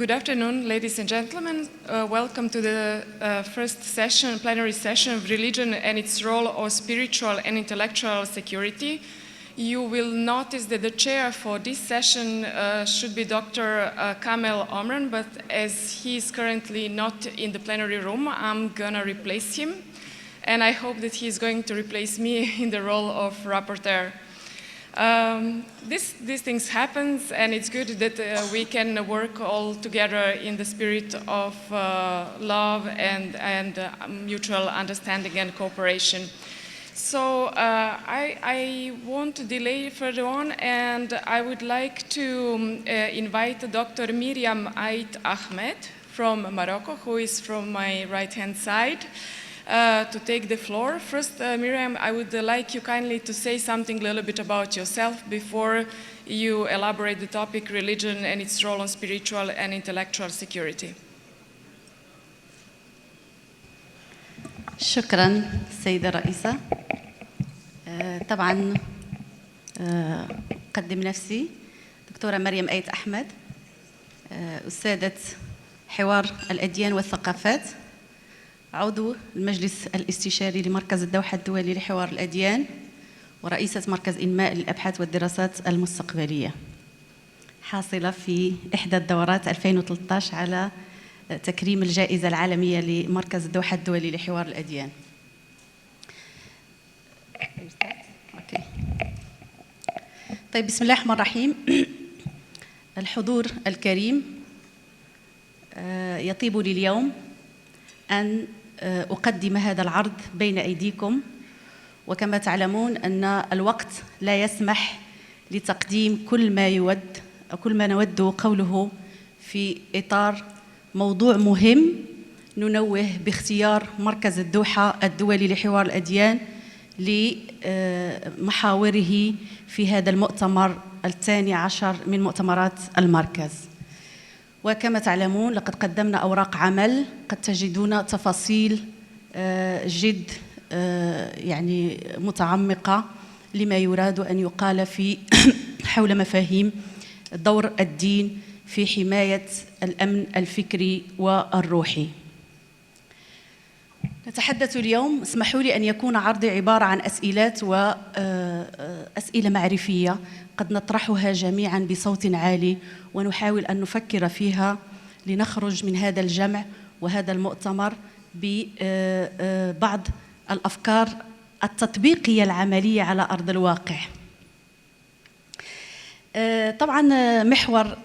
Good afternoon, ladies and gentlemen. Welcome to the first session, plenary session of religion and its role of spiritual and intellectual security. You will notice that the chair for this session should be Dr. Kamel Omran, but as he is currently not in the plenary room, I'm gonna replace him. And I hope that he is going to replace me in the role of rapporteur. These things happen, and it's good that we can work all together in the spirit of love and mutual understanding and cooperation. So I won't delay further on, and I would like to invite Dr. Miriam Ait Ahmed from Morocco, who is from my right-hand side, to take the floor. First, Miriam, I would like you kindly to say something a little bit about yourself before you elaborate the topic religion and its role on spiritual and intellectual security. شكرا سيدة الرئيسة. طبعا أقدم نفسي دكتورة مريم آيت أحمد، أستاذة حوار الأديان والثقافات، عضو المجلس الاستشاري لمركز الدوحة الدولي لحوار الأديان، ورئيسة مركز إنماء للأبحاث والدراسات المستقبلية، حاصلة في إحدى الدورات 2013 على تكريم الجائزة العالمية لمركز الدوحة الدولي لحوار الأديان. طيب، بسم الله الرحمن الرحيم. الحضور الكريم، يطيب لي اليوم أن أقدم هذا العرض بين أيديكم، وكما تعلمون أن الوقت لا يسمح لتقديم كل ما نود قوله في إطار موضوع مهم ننوه باختيار مركز الدوحة الدولي لحوار الأديان لمحاوره في هذا المؤتمر الثاني عشر من مؤتمرات المركز. وكما تعلمون لقد قدمنا أوراق عمل قد تجدون تفاصيل جد يعني متعمقة لما يراد أن يقال في حول مفاهيم دور الدين في حماية الأمن الفكري والروحي. نتحدث اليوم، اسمحوا لي أن يكون عرضي عبارة عن أسئلات وأسئلة معرفية قد نطرحها جميعاً بصوت عالي ونحاول أن نفكر فيها لنخرج من هذا الجمع وهذا المؤتمر ببعض الأفكار التطبيقية العملية على أرض الواقع. طبعاً محور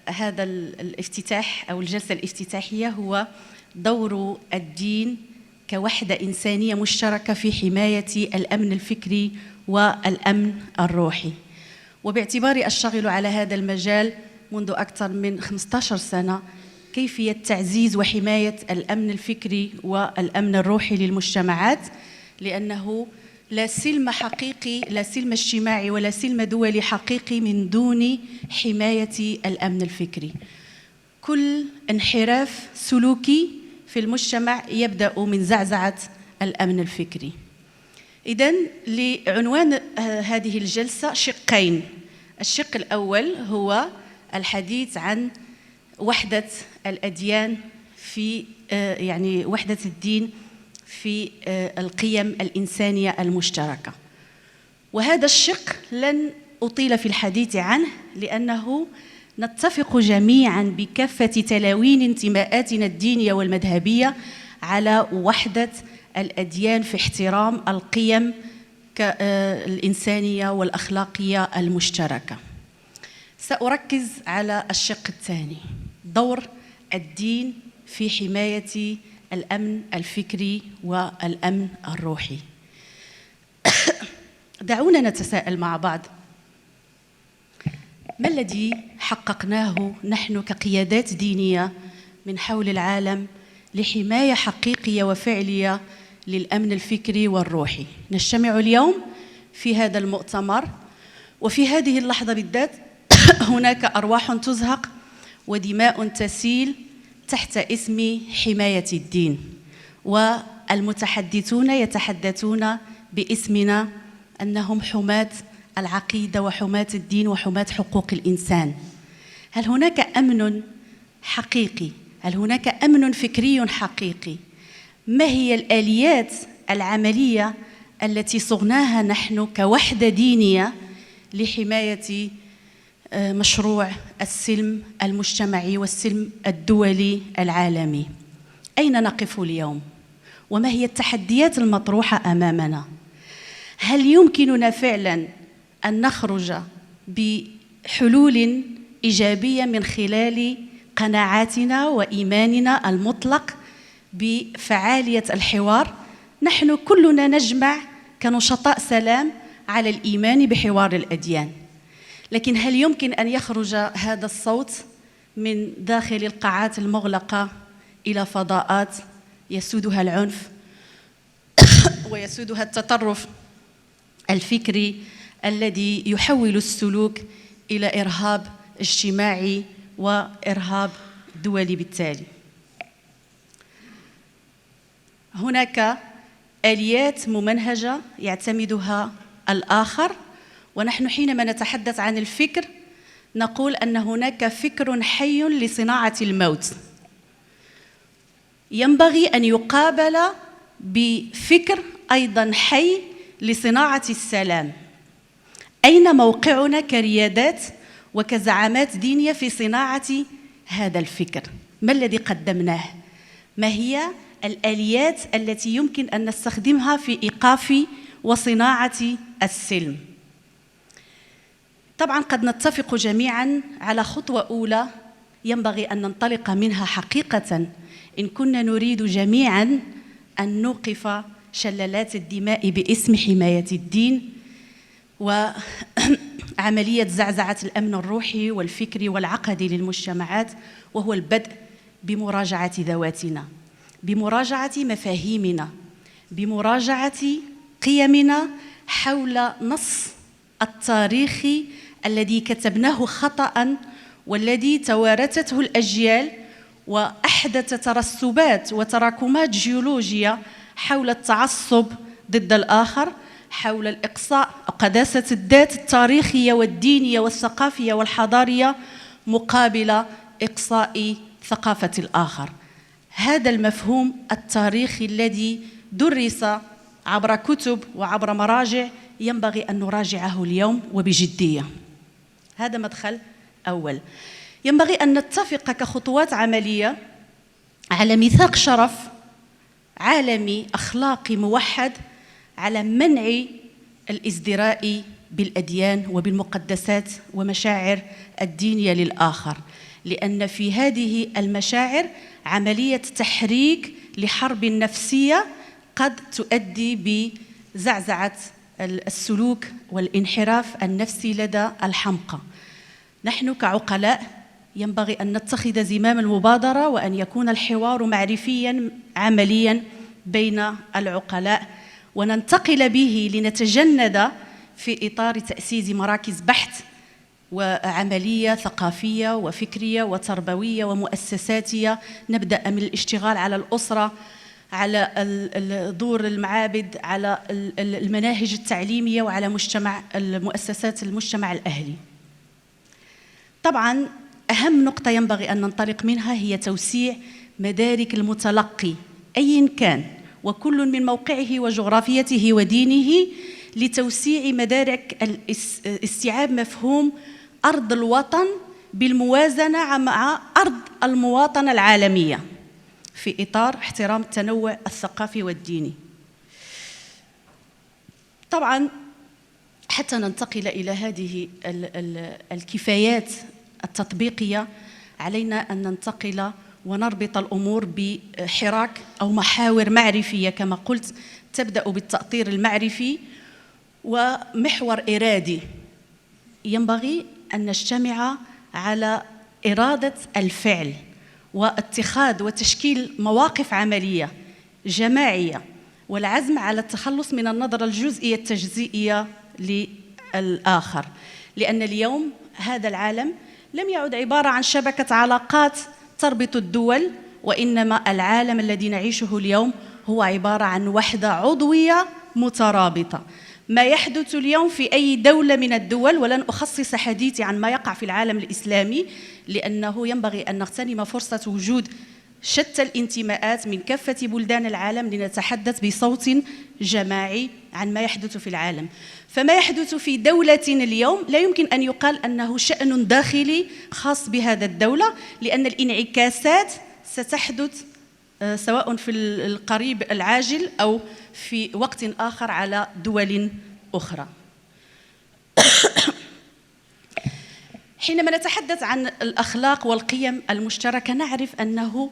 هذا الافتتاح أو الجلسة الافتتاحية هو دور الدين كوحدة إنسانية مشتركة في حماية الأمن الفكري والأمن الروحي. وباعتباري أشتغل على هذا المجال منذ أكثر من 15 سنة، كيفية تعزيز وحماية الأمن الفكري والأمن الروحي للمجتمعات، لأنه لا سلم حقيقي، لا سلم اجتماعي ولا سلم دولي حقيقي من دون حماية الأمن الفكري. كل انحراف سلوكي في المجتمع يبدأ من زعزعة الأمن الفكري. إذن لعنوان هذه الجلسة شقين. الشق الأول هو الحديث عن وحدة الأديان في يعني وحدة الدين في القيم الإنسانية المشتركة. وهذا الشق لن أطيل في الحديث عنه، لأنه نتفق جميعاً بكافة تلاوين انتماءاتنا الدينية والمذهبية على وحدة الأديان في احترام القيم الإنسانية والأخلاقية المشتركة. سأركز على الشق الثاني، دور الدين في حماية الأمن الفكري والأمن الروحي. دعونا نتساءل مع بعض، ما الذي حققناه نحن كقيادات دينية من حول العالم لحماية حقيقية وفعلية للأمن الفكري والروحي؟ نجتمع اليوم في هذا المؤتمر، وفي هذه اللحظة بالذات هناك أرواح تزهق ودماء تسيل تحت اسم حماية الدين، والمتحدثون يتحدثون باسمنا أنهم حماة العقيدة وحماة الدين وحماة حقوق الإنسان. هل هناك أمن حقيقي؟ هل هناك أمن فكري حقيقي؟ ما هي الآليات العملية التي صغناها نحن كوحدة دينية لحماية مشروع السلم المجتمعي والسلم الدولي العالمي؟ أين نقف اليوم؟ وما هي التحديات المطروحة أمامنا؟ هل يمكننا فعلاً أن نخرج بحلول إيجابية من خلال قناعاتنا وإيماننا المطلق بفعالية الحوار؟ نحن كلنا نجمع كنشطاء سلام على الإيمان بحوار الأديان، لكن هل يمكن أن يخرج هذا الصوت من داخل القاعات المغلقة إلى فضاءات يسودها العنف ويسودها التطرف الفكري الذي يحول السلوك إلى إرهاب اجتماعي وإرهاب دولي بالتالي؟ هناك آليات ممنهجة يعتمدها الآخر، ونحن حينما نتحدث عن الفكر نقول أن هناك فكر حي لصناعة الموت، ينبغي أن يقابل بفكر أيضاً حي لصناعة السلام. أين موقعنا كريادات وكزعامات دينية في صناعة هذا الفكر؟ ما الذي قدمناه؟ ما هي الآليات التي يمكن أن نستخدمها في إيقاف وصناعة السلم؟ طبعاً قد نتفق جميعاً على خطوة أولى ينبغي أن ننطلق منها حقيقة إن كنا نريد جميعاً أن نوقف شلالات الدماء باسم حماية الدين وعملية زعزعة الأمن الروحي والفكري والعقدي للمجتمعات، وهو البدء بمراجعة ذواتنا، بمراجعة مفاهيمنا، بمراجعة قيمنا حول نص التاريخي الذي كتبناه خطأ والذي توارثته الأجيال وأحدث ترسبات وتراكمات جيولوجية حول التعصب ضد الآخر، حول الإقصاء قداسة الذات التاريخية والدينية والثقافية والحضارية مقابل إقصاء ثقافة الآخر. هذا المفهوم التاريخي الذي درس عبر كتب وعبر مراجع ينبغي أن نراجعه اليوم وبجدية. هذا مدخل أول. ينبغي أن نتفق كخطوات عملية على ميثاق شرف عالمي أخلاقي موحد على منع الازدراء بالأديان وبالمقدسات ومشاعر الدينية للآخر، لأن في هذه المشاعر عملية تحريك لحرب نفسية قد تؤدي بزعزعة السلوك والانحراف النفسي لدى الحمقى. نحن كعقلاء ينبغي أن نتخذ زمام المبادرة وأن يكون الحوار معرفياً عملياً بين العقلاء، وننتقل به لنتجند في إطار تأسيس مراكز بحث وعملية ثقافية وفكرية وتربوية ومؤسساتية. نبدأ من الاشتغال على الأسرة، على دور المعابد، على المناهج التعليمية، وعلى المؤسسات المجتمع الأهلي. طبعاً أهم نقطة ينبغي أن ننطلق منها هي توسيع مدارك المتلقي أيا كان، وكل من موقعه وجغرافيته ودينه، لتوسيع مدارك استيعاب مفهوم أرض الوطن بالموازنة مع أرض المواطنة العالمية في إطار احترام التنوع الثقافي والديني. طبعاً حتى ننتقل إلى هذه الكفايات التطبيقية علينا أن ننتقل ونربط الأمور بحراك أو محاور معرفية كما قلت، تبدأ بالتأطير المعرفي ومحور إرادي. ينبغي أن نجتمع على إرادة الفعل واتخاذ وتشكيل مواقف عملية جماعية، والعزم على التخلص من النظرة الجزئية التجزئية للآخر، لأن اليوم هذا العالم لم يعد عبارة عن شبكة علاقات تربط الدول، وإنما العالم الذي نعيشه اليوم هو عبارة عن وحدة عضوية مترابطة. ما يحدث اليوم في أي دولة من الدول، ولن أخصص حديثي عن ما يقع في العالم الإسلامي لأنه ينبغي أن نغتنم فرصة وجود شتى الانتماءات من كافة بلدان العالم لنتحدث بصوت جماعي عن ما يحدث في العالم. فما يحدث في دولة اليوم لا يمكن أن يقال أنه شأن داخلي خاص بهذا الدولة، لأن الانعكاسات ستحدث سواء في القريب العاجل أو في وقت آخر على دول أخرى. حينما نتحدث عن الأخلاق والقيم المشتركة نعرف أنه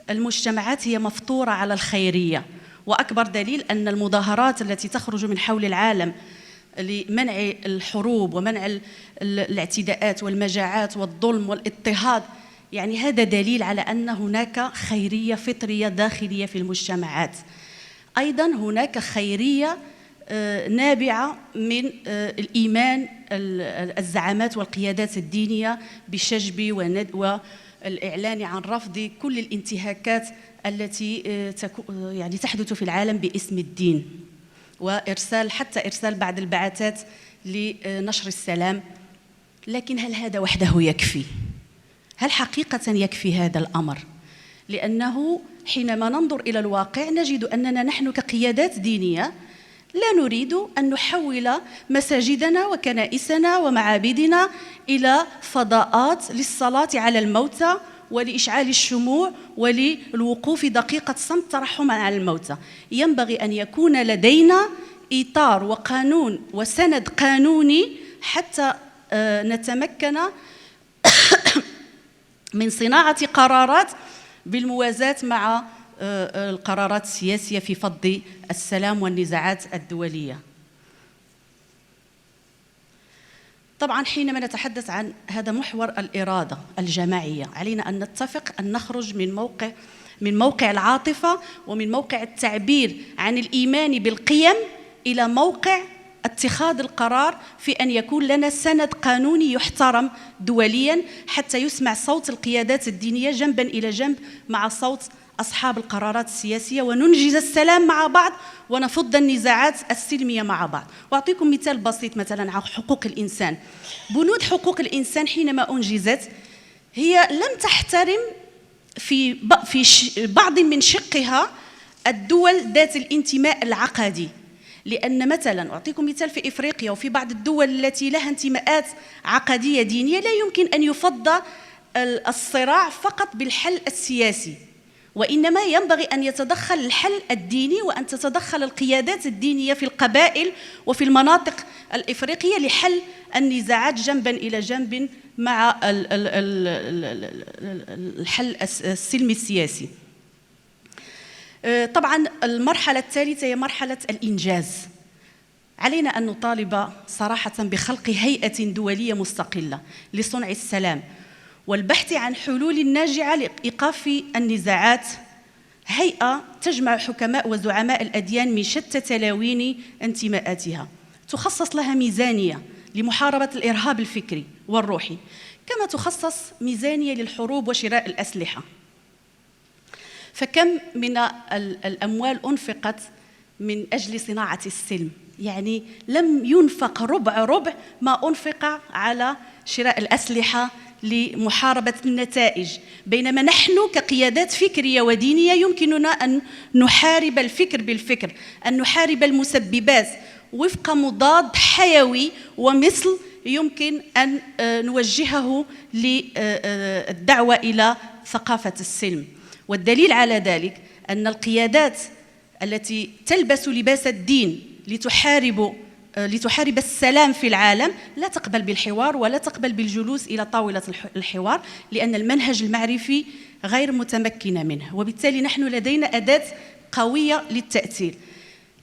المجتمعات هي مفطورة على الخيرية، وأكبر دليل أن المظاهرات التي تخرج من حول العالم لمنع الحروب ومنع الاعتداءات والمجاعات والظلم والاضطهاد، يعني هذا دليل على أن هناك خيرية فطرية داخلية في المجتمعات. أيضا هناك خيرية نابعة من الإيمان الزعامات والقيادات الدينية بشجب والإعلان عن رفض كل الانتهاكات التي يعني تحدث في العالم باسم الدين، وإرسال حتى إرسال بعض البعثات لنشر السلام. لكن هل هذا وحده يكفي؟ هل حقيقة يكفي هذا الأمر؟ لأنه حينما ننظر إلى الواقع نجد أننا نحن كقيادات دينية لا نريد أن نحول مساجدنا وكنائسنا ومعابدنا إلى فضاءات للصلاة على الموتى ولإشعال الشموع وللوقوف دقيقة صمت ترحما على الموتى. ينبغي أن يكون لدينا إطار وقانون وسند قانوني حتى نتمكن من صناعة قرارات بالموازاة مع القرارات السياسية في فض السلام والنزاعات الدولية. طبعا حينما نتحدث عن هذا محور الإرادة الجماعية علينا أن نتفق أن نخرج من موقع العاطفة ومن موقع التعبير عن الإيمان بالقيم إلى موقع اتخاذ القرار في أن يكون لنا سند قانوني يحترم دوليا حتى يسمع صوت القيادات الدينية جنبا إلى جنب مع صوت أصحاب القرارات السياسية، وننجز السلام مع بعض ونفض النزاعات السلمية مع بعض. وأعطيكم مثال بسيط مثلا عن حقوق الإنسان. بنود حقوق الإنسان حينما أنجزت هي لم تحترم في بعض من شقها الدول ذات الانتماء العقدي، لأن مثلا أعطيكم مثال في إفريقيا وفي بعض الدول التي لها انتماءات عقدية دينية لا يمكن أن يفض الصراع فقط بالحل السياسي، وإنما ينبغي أن يتدخل الحل الديني وأن تتدخل القيادات الدينية في القبائل وفي المناطق الإفريقية لحل النزاعات جنبا إلى جنب مع الحل السلمي السياسي. طبعا المرحلة الثالثة هي مرحلة الإنجاز. علينا أن نطالب صراحة بخلق هيئة دولية مستقلة لصنع السلام والبحث عن حلول ناجعة لإيقاف النزاعات، هيئة تجمع حكماء وزعماء الأديان من شتى تلاوين انتماءاتها، تخصص لها ميزانية لمحاربة الإرهاب الفكري والروحي، كما تخصص ميزانية للحروب وشراء الأسلحة. فكم من الأموال أنفقت من أجل صناعة السلم؟ يعني لم ينفق ربع ما أنفق على شراء الأسلحة لمحاربة النتائج، بينما نحن كقيادات فكرية ودينية يمكننا أن نحارب الفكر بالفكر، أن نحارب المسببات وفق مضاد حيوي ومثل يمكن أن نوجهه للدعوة إلى ثقافة السلم. والدليل على ذلك أن القيادات التي تلبس لباس الدين لتحارب السلام في العالم لا تقبل بالحوار ولا تقبل بالجلوس إلى طاولة الحوار، لأن المنهج المعرفي غير متمكن منه، وبالتالي نحن لدينا أداة قوية للتأثير،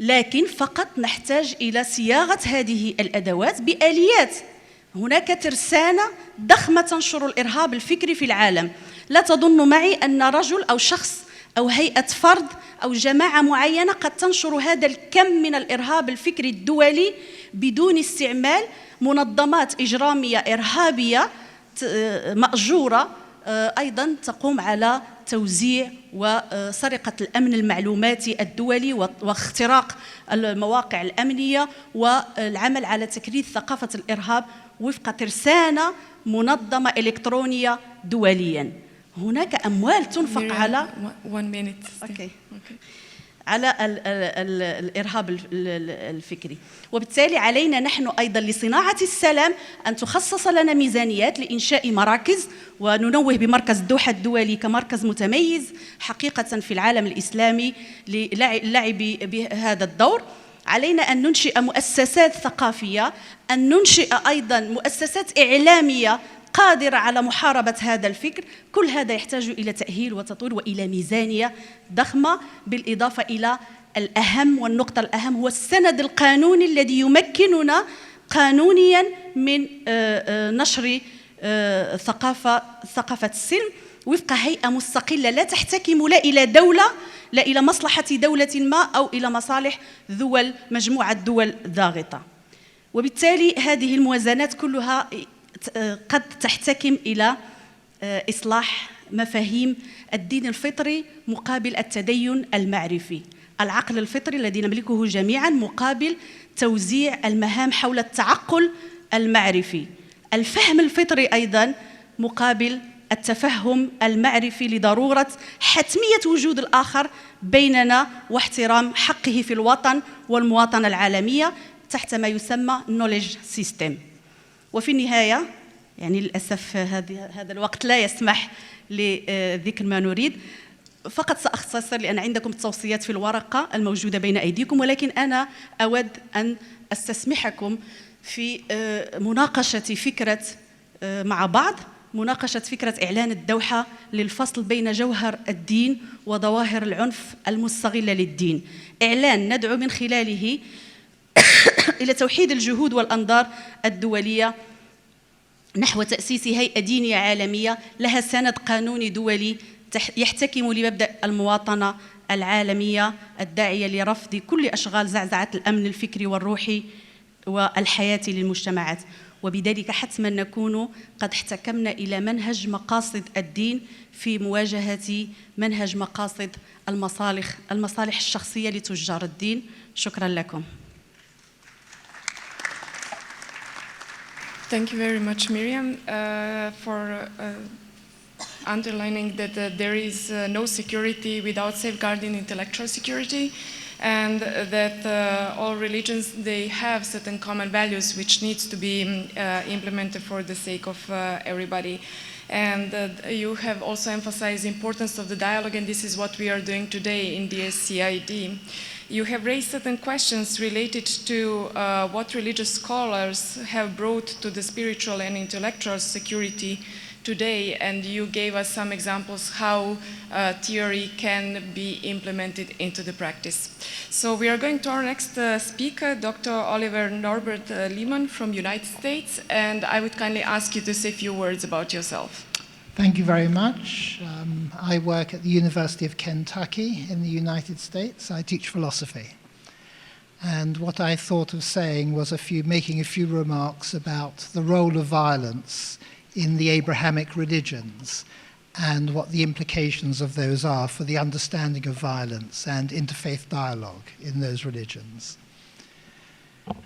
لكن فقط نحتاج إلى صياغة هذه الأدوات بآليات. هناك ترسانة ضخمة تنشر الإرهاب الفكري في العالم. لا تظن معي أن رجل أو شخص أو هيئة فرد أو جماعة معينة قد تنشر هذا الكم من الإرهاب الفكري الدولي بدون استعمال منظمات إجرامية إرهابية مأجورة أيضا تقوم على توزيع وسرقة الأمن المعلوماتي الدولي واختراق المواقع الأمنية والعمل على تكريس ثقافة الإرهاب وفق ترسانة منظمة إلكترونية دوليا. هناك أموال تنفق على على الإرهاب الفكري، وبالتالي علينا نحن أيضا لصناعة السلام أن تخصص لنا ميزانيات لإنشاء مراكز، وننوه بمركز دوحة الدولي كمركز متميز حقيقة في العالم الإسلامي للعب بهذا الدور. علينا أن ننشئ مؤسسات ثقافية، أن ننشئ أيضا مؤسسات إعلامية قادرة على محاربة هذا الفكر. كل هذا يحتاج إلى تأهيل وتطوير وإلى ميزانية ضخمة، بالإضافة إلى الأهم والنقطة الأهم هو السند القانوني الذي يمكننا قانونيا من نشر ثقافة السلم وفق هيئة مستقلة لا تحتكم لا إلى دولة لا إلى مصلحة دولة ما أو إلى مصالح مجموعة دول ضاغطة. وبالتالي هذه الموازنات كلها قد تحتكم إلى إصلاح مفاهيم الدين الفطري مقابل التدين المعرفي، العقل الفطري الذي نملكه جميعا مقابل توزيع المهام حول التعقل المعرفي، الفهم الفطري أيضا مقابل التفهم المعرفي لضرورة حتمية وجود الآخر بيننا واحترام حقه في الوطن والمواطنة العالمية تحت ما يسمى knowledge system. وفي النهاية يعني للأسف هذا الوقت لا يسمح لذكر ما نريد، فقط سأختصر لأن عندكم التوصيات في الورقة الموجودة بين أيديكم، ولكن أنا أود أن أستسمحكم في مناقشة فكرة مع بعض، مناقشة فكرة إعلان الدوحة للفصل بين جوهر الدين وظواهر العنف المستغلة للدين، إعلان ندعو من خلاله إلى توحيد الجهود والأنظار الدولية نحو تأسيس هيئة دينية عالمية لها سند قانوني دولي يحتكم لمبدأ المواطنة العالمية الداعية لرفض كل أشغال زعزعة الأمن الفكري والروحي والحياتي للمجتمعات. وبذلك حتما نكون قد احتكمنا إلى منهج مقاصد الدين في مواجهة منهج مقاصد المصالح الشخصية لتجار الدين. شكرا لكم. Thank you very much, Miriam, for underlining that there is no security without safeguarding intellectual security, and that all religions, they have certain common values which needs to be implemented for the sake of everybody. And you have also emphasized the importance of the dialogue, and this is what we are doing today in the SCID. You have raised certain questions related to what religious scholars have brought to the spiritual and intellectual security today, and you gave us some examples how theory can be implemented into the practice. So we are going to our next speaker, Dr. Oliver Norbert Lehmann from United States, and I would kindly ask you to say a few words about yourself. Thank you very much. I work at the University of Kentucky in the United States. I teach philosophy. And what I thought of saying was making a few remarks about the role of violence in the Abrahamic religions and what the implications of those are for the understanding of violence and interfaith dialogue in those religions.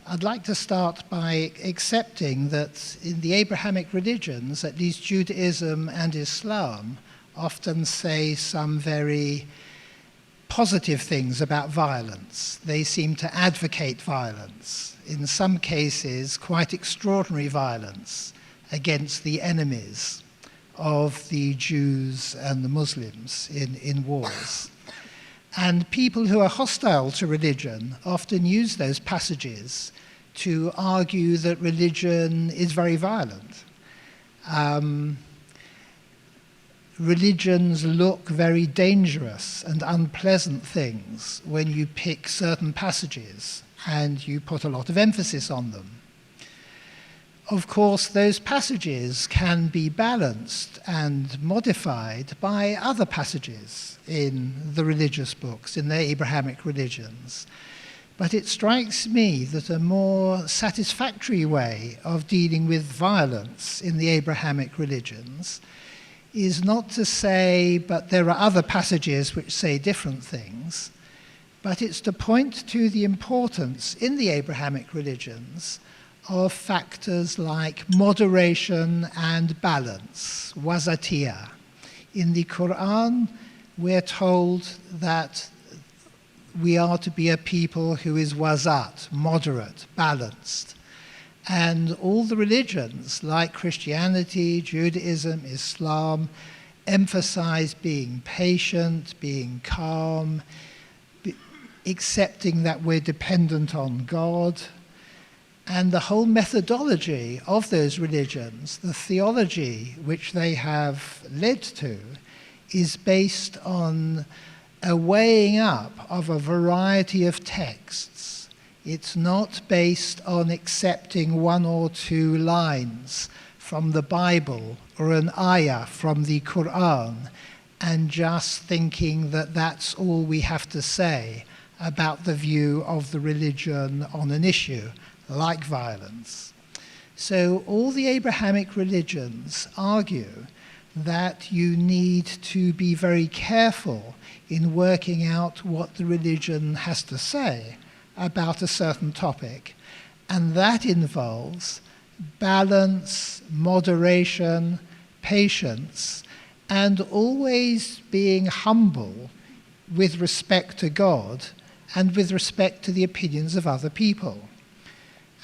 I'd like to start by accepting that in the Abrahamic religions, at least Judaism and Islam, often say some very positive things about violence. They seem to advocate violence, in some cases quite extraordinary violence against the enemies of the Jews and the Muslims in wars. And people who are hostile to religion often use those passages to argue that religion is very violent. Religions look very dangerous and unpleasant things when you pick certain passages and you put a lot of emphasis on them. Of course, those passages can be balanced and modified by other passages in the religious books, in the Abrahamic religions. But it strikes me that a more satisfactory way of dealing with violence in the Abrahamic religions is not to say, but there are other passages which say different things, but it's to point to the importance in the Abrahamic religions of factors like moderation and balance, wasatiyah. In the Quran, we're told that we are to be a people who is wasat, moderate, balanced. And all the religions, like Christianity, Judaism, Islam, emphasize being patient, being calm, accepting that we're dependent on God. And the whole methodology of those religions, the theology which they have led to, is based on a weighing up of a variety of texts. It's not based on accepting one or two lines from the Bible or an ayah from the Quran and just thinking that that's all we have to say about the view of the religion on an issue, like violence. So all the Abrahamic religions argue that you need to be very careful in working out what the religion has to say about a certain topic. And that involves balance, moderation, patience, and always being humble with respect to God and with respect to the opinions of other people.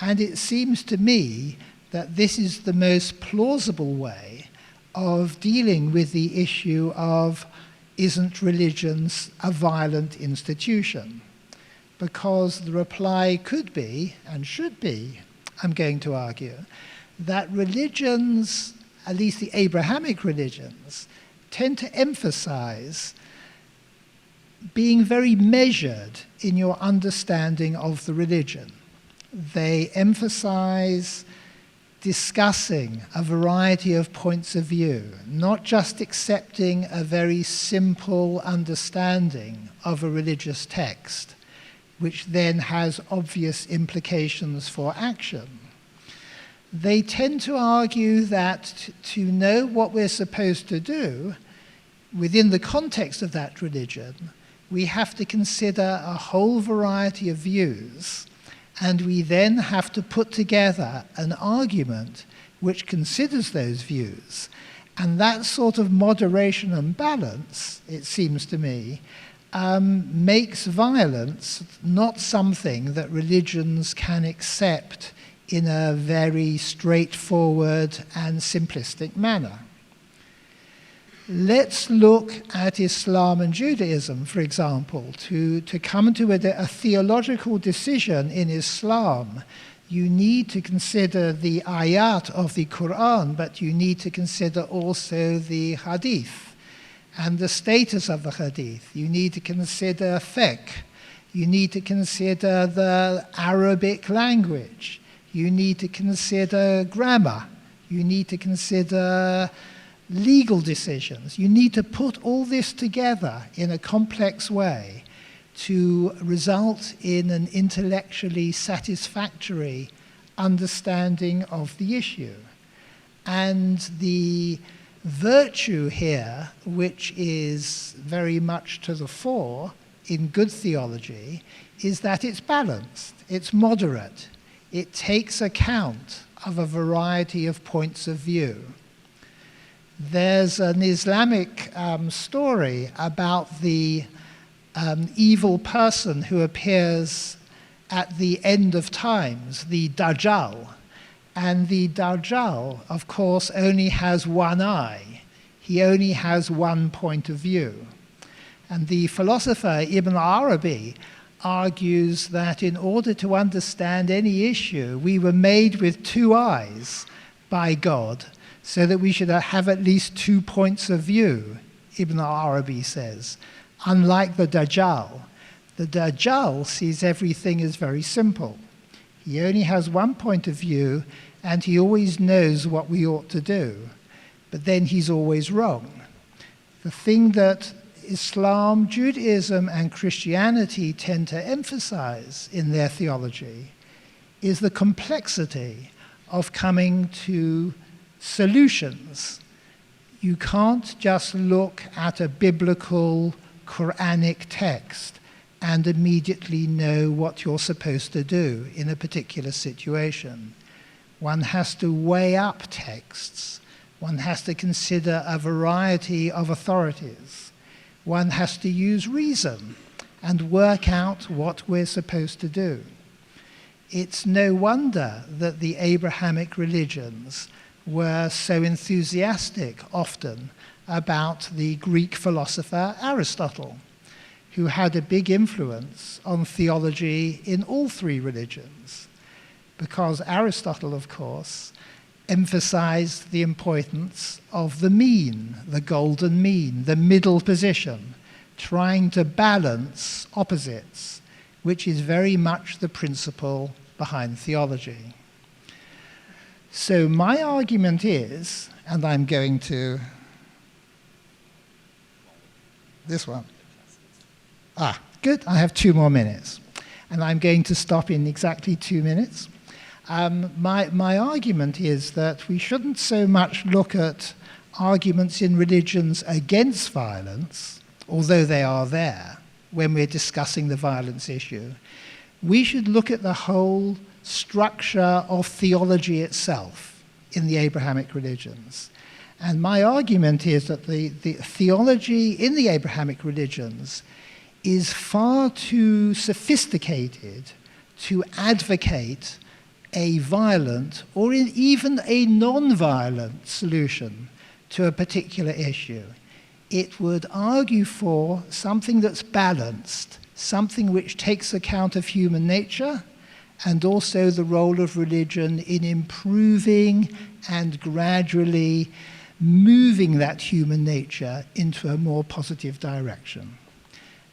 And it seems to me that this is the most plausible way of dealing with the issue of, isn't religion a violent institution? Because the reply could be, and should be, I'm going to argue, that religions, at least the Abrahamic religions, tend to emphasize being very measured in your understanding of the religion. They emphasize discussing a variety of points of view, not just accepting a very simple understanding of a religious text, which then has obvious implications for action. They tend to argue that to know what we're supposed to do within the context of that religion, we have to consider a whole variety of views, and we then have to put together an argument which considers those views. And that sort of moderation and balance, it seems to me, makes violence not something that religions can accept in a very straightforward and simplistic manner. Let's look at Islam and Judaism, for example. To come to a theological decision in Islam, you need to consider the ayat of the Quran, but you need to consider also the hadith and the status of the hadith. You need to consider fiqh. You need to consider the Arabic language. You need to consider grammar. You need to consider legal decisions. You need to put all this together in a complex way to result in an intellectually satisfactory understanding of the issue. And the virtue here, which is very much to the fore in good theology, is that it's balanced, it's moderate, it takes account of a variety of points of view. There's an Islamic story about the evil person who appears at the end of times, the Dajjal. And the Dajjal, of course, only has one eye. He only has one point of view. And the philosopher Ibn Arabi argues that in order to understand any issue, we were made with two eyes by God, so that we should have at least 2 points of view, Ibn Arabi says, unlike the Dajjal. The Dajjal sees everything as very simple. He only has one point of view, and he always knows what we ought to do. But then he's always wrong. The thing that Islam, Judaism, and Christianity tend to emphasize in their theology is the complexity of coming to solutions. You can't just look at a biblical Quranic text and immediately know what you're supposed to do in a particular situation. One has to weigh up texts. One has to consider a variety of authorities. One has to use reason and work out what we're supposed to do. It's no wonder that the Abrahamic religions were so enthusiastic often about the Greek philosopher Aristotle, who had a big influence on theology in all three religions, because Aristotle, of course, emphasized the importance of the mean, the golden mean, the middle position, trying to balance opposites, which is very much the principle behind theology. So my argument is, and I'm going to this one. Good, I have 2 more minutes. And I'm going to stop in exactly 2 minutes. My argument is that we shouldn't so much look at arguments in religions against violence, although they are there when we're discussing the violence issue. We should look at the whole structure of theology itself in the Abrahamic religions. And my argument is that the theology in the Abrahamic religions is far too sophisticated to advocate a violent or even a non-violent solution to a particular issue. It would argue for something that's balanced, something which takes account of human nature and also the role of religion in improving and gradually moving that human nature into a more positive direction.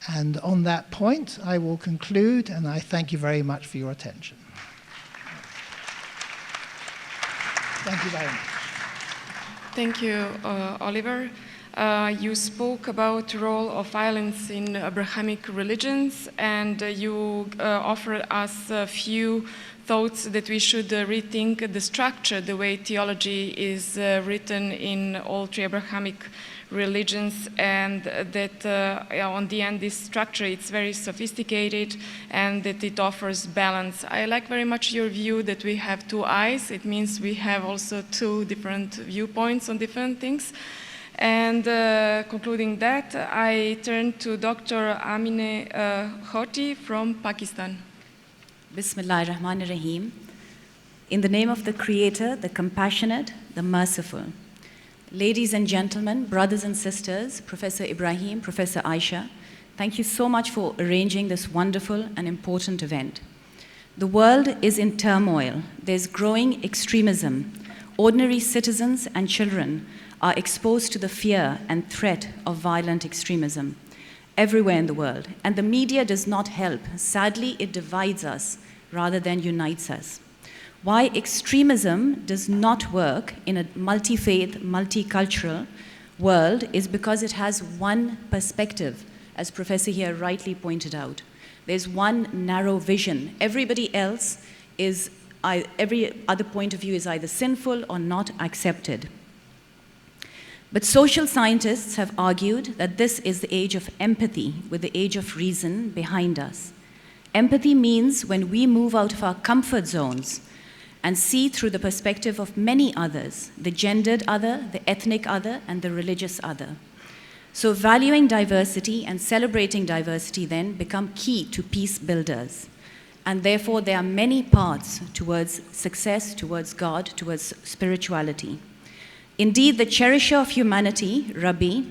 And on that point, I will conclude, and I thank you very much for your attention. Thank you very much. Thank you, Oliver. You spoke about the role of violence in Abrahamic religions, and you offered us a few thoughts that we should rethink the structure, the way theology is written in all three Abrahamic religions, and that on the end this structure it's very sophisticated and that it offers balance. I like very much your view that we have 2 eyes. It means we have also 2 different viewpoints on different things. And concluding that, I turn to Dr. Amine Khoti from Pakistan. Bismillah ar-Rahman ar-Rahim. In the name of the Creator, the Compassionate, the Merciful. Ladies and gentlemen, brothers and sisters, Professor Ibrahim, Professor Aisha, thank you so much for arranging this wonderful and important event. The world is in turmoil. There's growing extremism. Ordinary citizens and children are exposed to the fear and threat of violent extremism everywhere in the world. And the media does not help. Sadly, it divides us rather than unites us. Why extremism does not work in a multi-faith, multicultural world is because it has one perspective, as Professor here rightly pointed out. There's one narrow vision. Everybody else is, every other point of view is either sinful or not accepted. But social scientists have argued that this is the age of empathy, with the age of reason behind us. Empathy means when we move out of our comfort zones and see through the perspective of many others, the gendered other, the ethnic other, and the religious other. So valuing diversity and celebrating diversity then become key to peace builders. And therefore there are many paths towards success, towards God, towards spirituality. Indeed, the cherisher of humanity, Rabbi,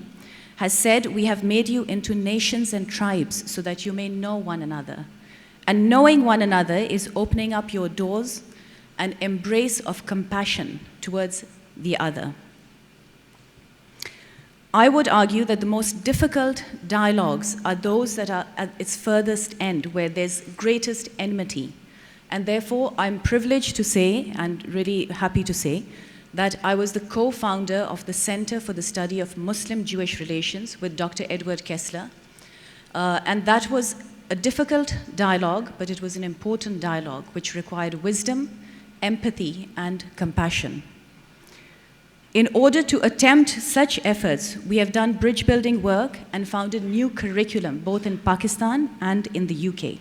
has said, "We have made you into nations and tribes so that you may know one another." And knowing one another is opening up your doors and embrace of compassion towards the other. I would argue that the most difficult dialogues are those that are at its furthest end, where there's greatest enmity. And therefore, I'm privileged to say, and really happy to say, that I was the co-founder of the Center for the Study of Muslim-Jewish Relations with Dr. Edward Kessler. And that was a difficult dialogue, but it was an important dialogue which required wisdom, empathy, and compassion. In order to attempt such efforts, we have done bridge building work and founded new curriculum, both in Pakistan and in the UK.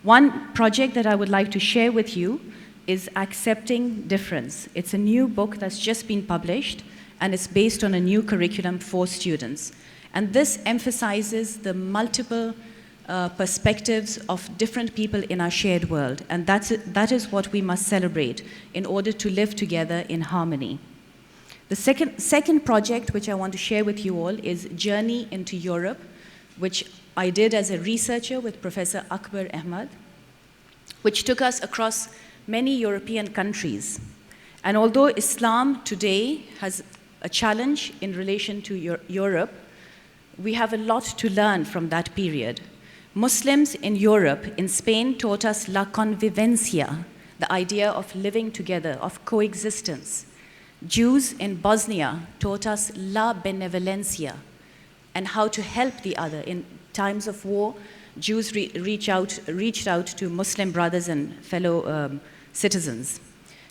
One project that I would like to share with you is Accepting Difference. It's a new book that's just been published, and it's based on a new curriculum for students. And this emphasizes the multiple perspectives of different people in our shared world. And that is what we must celebrate in order to live together in harmony. The second project which I want to share with you all is Journey into Europe, which I did as a researcher with Professor Akbar Ahmad, which took us across many European countries. And although Islam today has a challenge in relation to Europe, we have a lot to learn from that period. Muslims in Europe, in Spain, taught us la convivencia, the idea of living together, of coexistence. Jews in Bosnia taught us la benevolencia, and how to help the other. In times of war, Jews reached out to Muslim brothers and fellow citizens.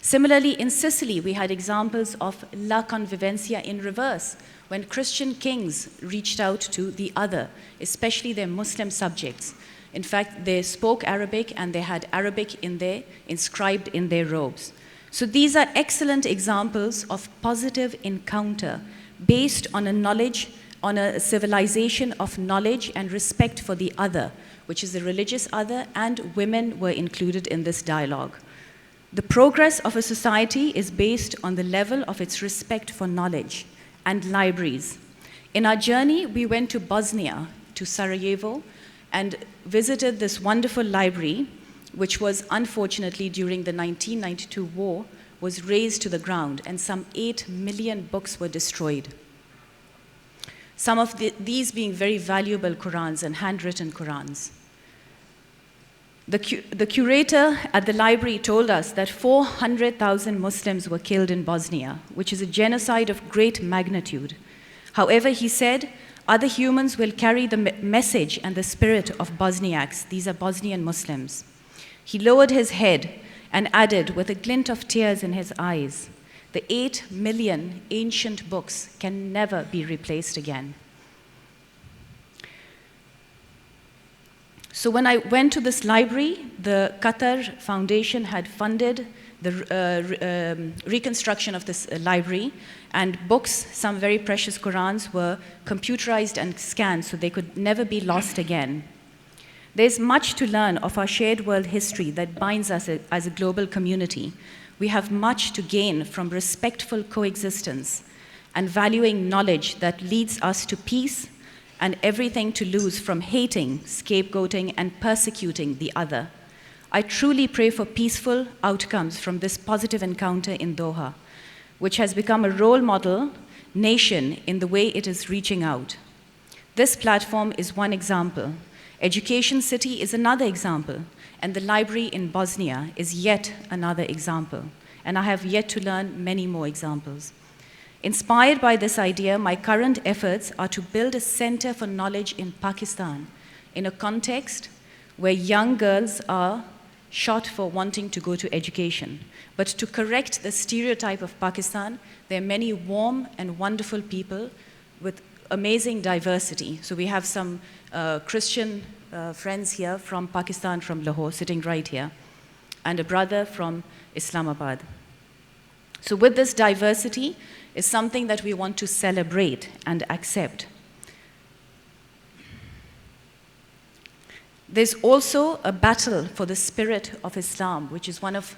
Similarly, in Sicily, we had examples of la convivencia in reverse, when Christian kings reached out to the other, especially their Muslim subjects. In fact, they spoke Arabic and they had Arabic inscribed in their robes. So these are excellent examples of positive encounter based on a civilization of knowledge and respect for the other, which is the religious other, and women were included in this dialogue. The progress of a society is based on the level of its respect for knowledge and libraries. In our journey, we went to Bosnia, to Sarajevo, and visited this wonderful library, which was unfortunately during the 1992 war, was razed to the ground, and some 8 million books were destroyed. Some of these being very valuable Qurans and handwritten Qurans. The curator at the library told us that 400,000 Muslims were killed in Bosnia, which is a genocide of great magnitude. However, he said, other humans will carry the message and the spirit of Bosniaks. These are Bosnian Muslims. He lowered his head and added, with a glint of tears in his eyes, the 8 million ancient books can never be replaced again. So when I went to this library, the Qatar Foundation had funded the reconstruction of this library, and books, some very precious Qurans, were computerized and scanned so they could never be lost again. There's much to learn of our shared world history that binds us as a global community. We have much to gain from respectful coexistence and valuing knowledge that leads us to peace, and everything to lose from hating, scapegoating, and persecuting the other. I truly pray for peaceful outcomes from this positive encounter in Doha, which has become a role model nation in the way it is reaching out. This platform is one example. Education City is another example, and the library in Bosnia is yet another example. And I have yet to learn many more examples. Inspired by this idea, my current efforts are to build a center for knowledge in Pakistan, in a context where young girls are shot for wanting to go to education. But to correct the stereotype of Pakistan, there are many warm and wonderful people with amazing diversity. So we have some Christian friends here from Pakistan, from Lahore, sitting right here, and a brother from Islamabad. So with this diversity is something that we want to celebrate and accept. There's also a battle for the spirit of Islam, which is one of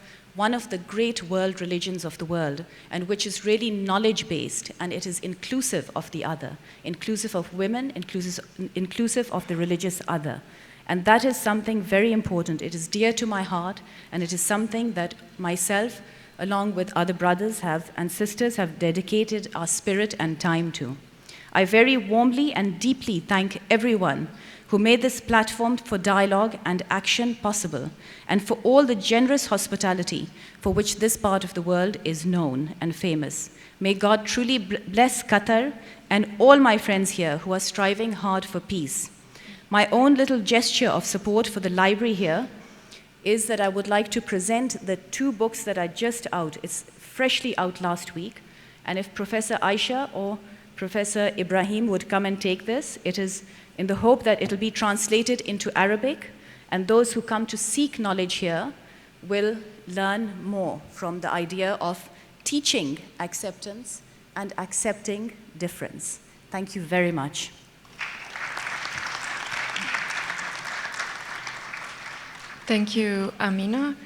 the great world religions of the world, and which is really knowledge-based, and it is inclusive of the other, inclusive of women, inclusive of the religious other. And that is something very important. It is dear to my heart, and it is something that myself, along with other brothers and sisters, have dedicated our spirit and time to. I very warmly and deeply thank everyone who made this platform for dialogue and action possible, and for all the generous hospitality for which this part of the world is known and famous. May God truly bless Qatar and all my friends here who are striving hard for peace. My own little gesture of support for the library here is that I would like to present the 2 books that are just out. It's freshly out last week, And if Professor Aisha or Professor Ibrahim would come and take this, it is in the hope that it'll be translated into Arabic, and those who come to seek knowledge here will learn more from the idea of teaching acceptance and accepting difference. Thank you very much. Thank you, Amina.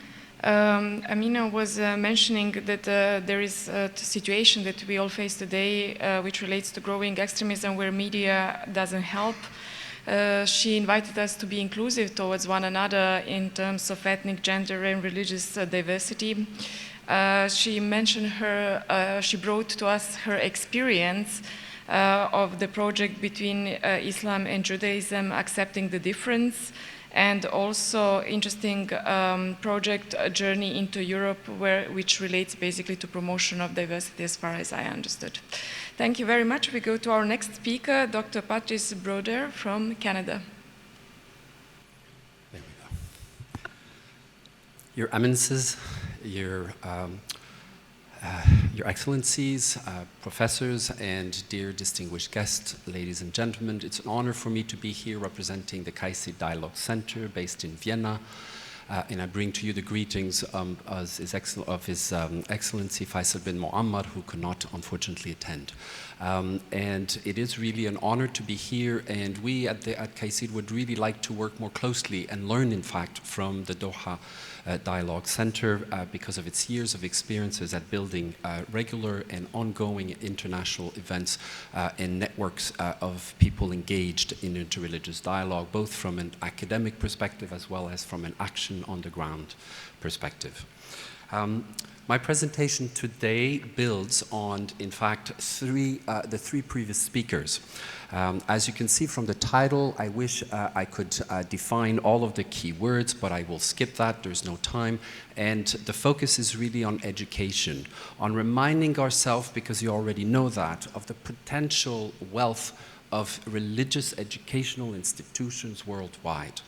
Amina was mentioning that there is a situation that we all face today which relates to growing extremism where media doesn't help. She invited us to be inclusive towards one another in terms of ethnic, gender, and religious diversity. She mentioned she brought to us her experience of the project between Islam and Judaism, accepting the difference, and also interesting project Journey into Europe, which relates basically to promotion of diversity as far as I understood. Thank you very much. We go to our next speaker, Dr. Patrice Broder from Canada. There we go. Your Eminences, Your Excellencies, professors, and dear distinguished guests, ladies and gentlemen, it's an honor for me to be here representing the Interfaith Dialogue Center based in Vienna, and I bring to you the greetings of His Excellency Faisal bin Muammar, who could not unfortunately attend. And it is really an honor to be here, and we at CAICID would really like to work more closely and learn, in fact, from the Doha Dialogue Center because of its years of experiences at building regular and ongoing international events and networks of people engaged in interreligious dialogue, both from an academic perspective as well as from an action on the ground perspective. My presentation today builds on, in fact, the three previous speakers. As you can see from the title, I wish I could define all of the key words, but I will skip that, there's no time. And the focus is really on education, on reminding ourselves, because you already know that, of the potential wealth of religious educational institutions worldwide.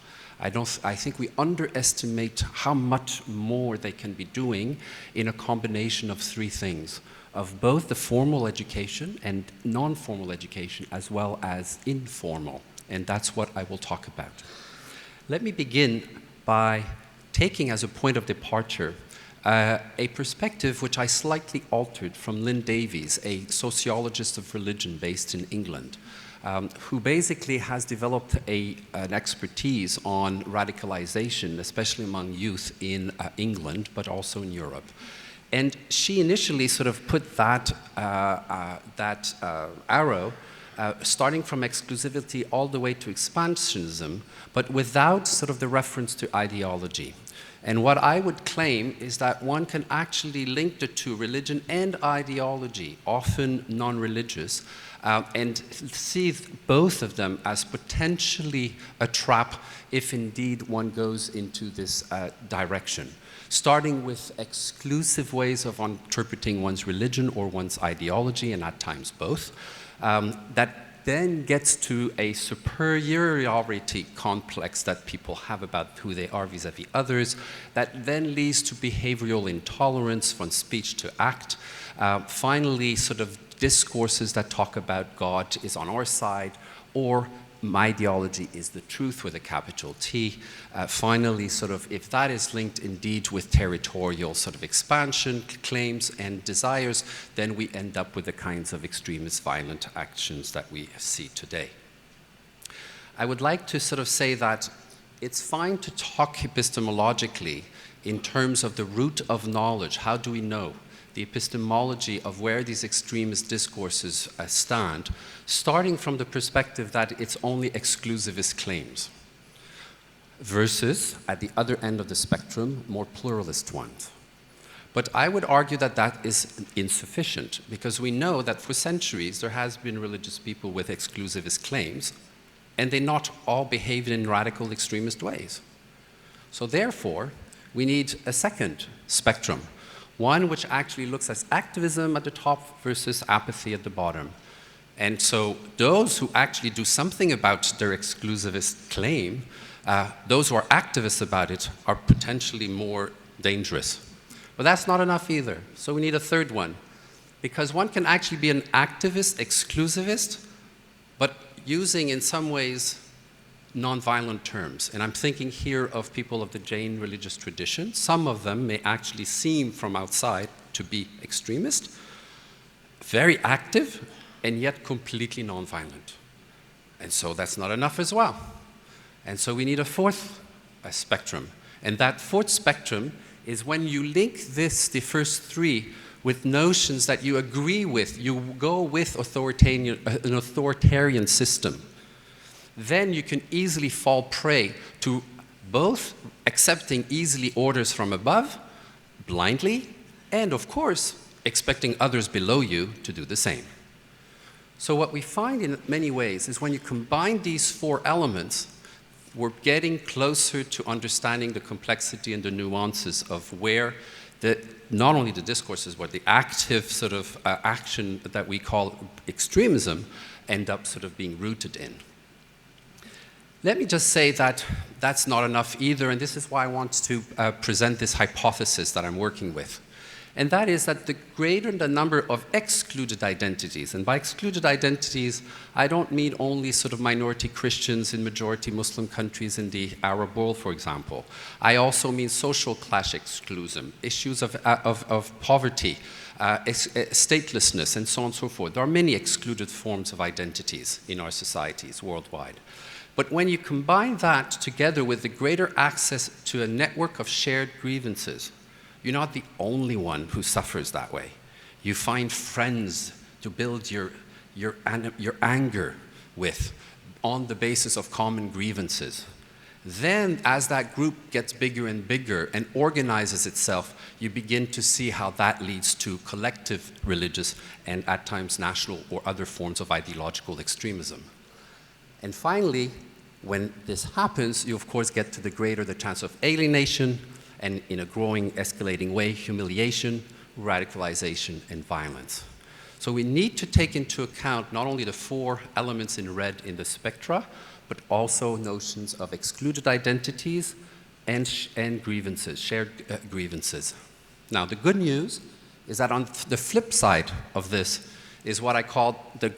I think we underestimate how much more they can be doing in a combination of three things, of both the formal education and non-formal education, as well as informal, and that's what I will talk about. Let me begin by taking as a point of departure a perspective which I slightly altered from Lynn Davies, a sociologist of religion based in England, who basically has developed an expertise on radicalization, especially among youth in England, but also in Europe. And she initially sort of put that arrow starting from exclusivity all the way to expansionism, but without sort of the reference to ideology. And what I would claim is that one can actually link the two, religion and ideology, often non-religious, and see both of them as potentially a trap if indeed one goes into this direction. Starting with exclusive ways of interpreting one's religion or one's ideology, and at times both, that then gets to a superiority complex that people have about who they are vis-à-vis others, that then leads to behavioral intolerance from speech to act. Finally, sort of discourses that talk about God is on our side, or my ideology is the truth with a capital T. Finally, sort of, if that is linked indeed with territorial sort of expansion claims and desires, then we end up with the kinds of extremist violent actions that we see today. I would like to sort of say that it's fine to talk epistemologically in terms of the root of knowledge. How do we know? The epistemology of where these extremist discourses stand, starting from the perspective that it's only exclusivist claims, versus, at the other end of the spectrum, more pluralist ones. But I would argue that that is insufficient, because we know that for centuries there has been religious people with exclusivist claims, and they not all behaved in radical extremist ways. So therefore, we need a second spectrum, one which actually looks at activism at the top versus apathy at the bottom. And so those who actually do something about their exclusivist claim, those who are activists about it, are potentially more dangerous. But that's not enough either. So we need a third one, Because one can actually be an activist, exclusivist, but using in some ways nonviolent terms. And I'm thinking here of people of the Jain religious tradition. Some of them may actually seem from outside to be extremist, very active, and yet completely nonviolent. And so that's not enough as well. And so we need a fourth spectrum. And that fourth spectrum is when you link this, the first three, with notions that you agree with, you go with an authoritarian system, then you can easily fall prey to both accepting easily orders from above, blindly, and of course, expecting others below you to do the same. So what we find in many ways is when you combine these four elements, we're getting closer to understanding the complexity and the nuances of where not only the discourses, but the active sort of action that we call extremism end up sort of being rooted in. Let me just say that that's not enough either, and this is why I want to present this hypothesis that I'm working with. And that is that the greater the number of excluded identities, and by excluded identities, I don't mean only sort of minority Christians in majority Muslim countries in the Arab world, for example. I also mean social class exclusion, issues of poverty, statelessness, and so on and so forth. There are many excluded forms of identities in our societies worldwide. But when you combine that together with the greater access to a network of shared grievances, you're not the only one who suffers that way. You find friends to build your anger with on the basis of common grievances. Then, as that group gets bigger and bigger and organizes itself, you begin to see how that leads to collective religious and at times national or other forms of ideological extremism. And finally, when this happens, you of course get to the greater the chance of alienation, and in a growing, escalating way, humiliation, radicalization, and violence. So we need to take into account not only the four elements in red in the spectra, but also notions of excluded identities and grievances, shared grievances. Now, the good news is that on the flip side of this is what I call the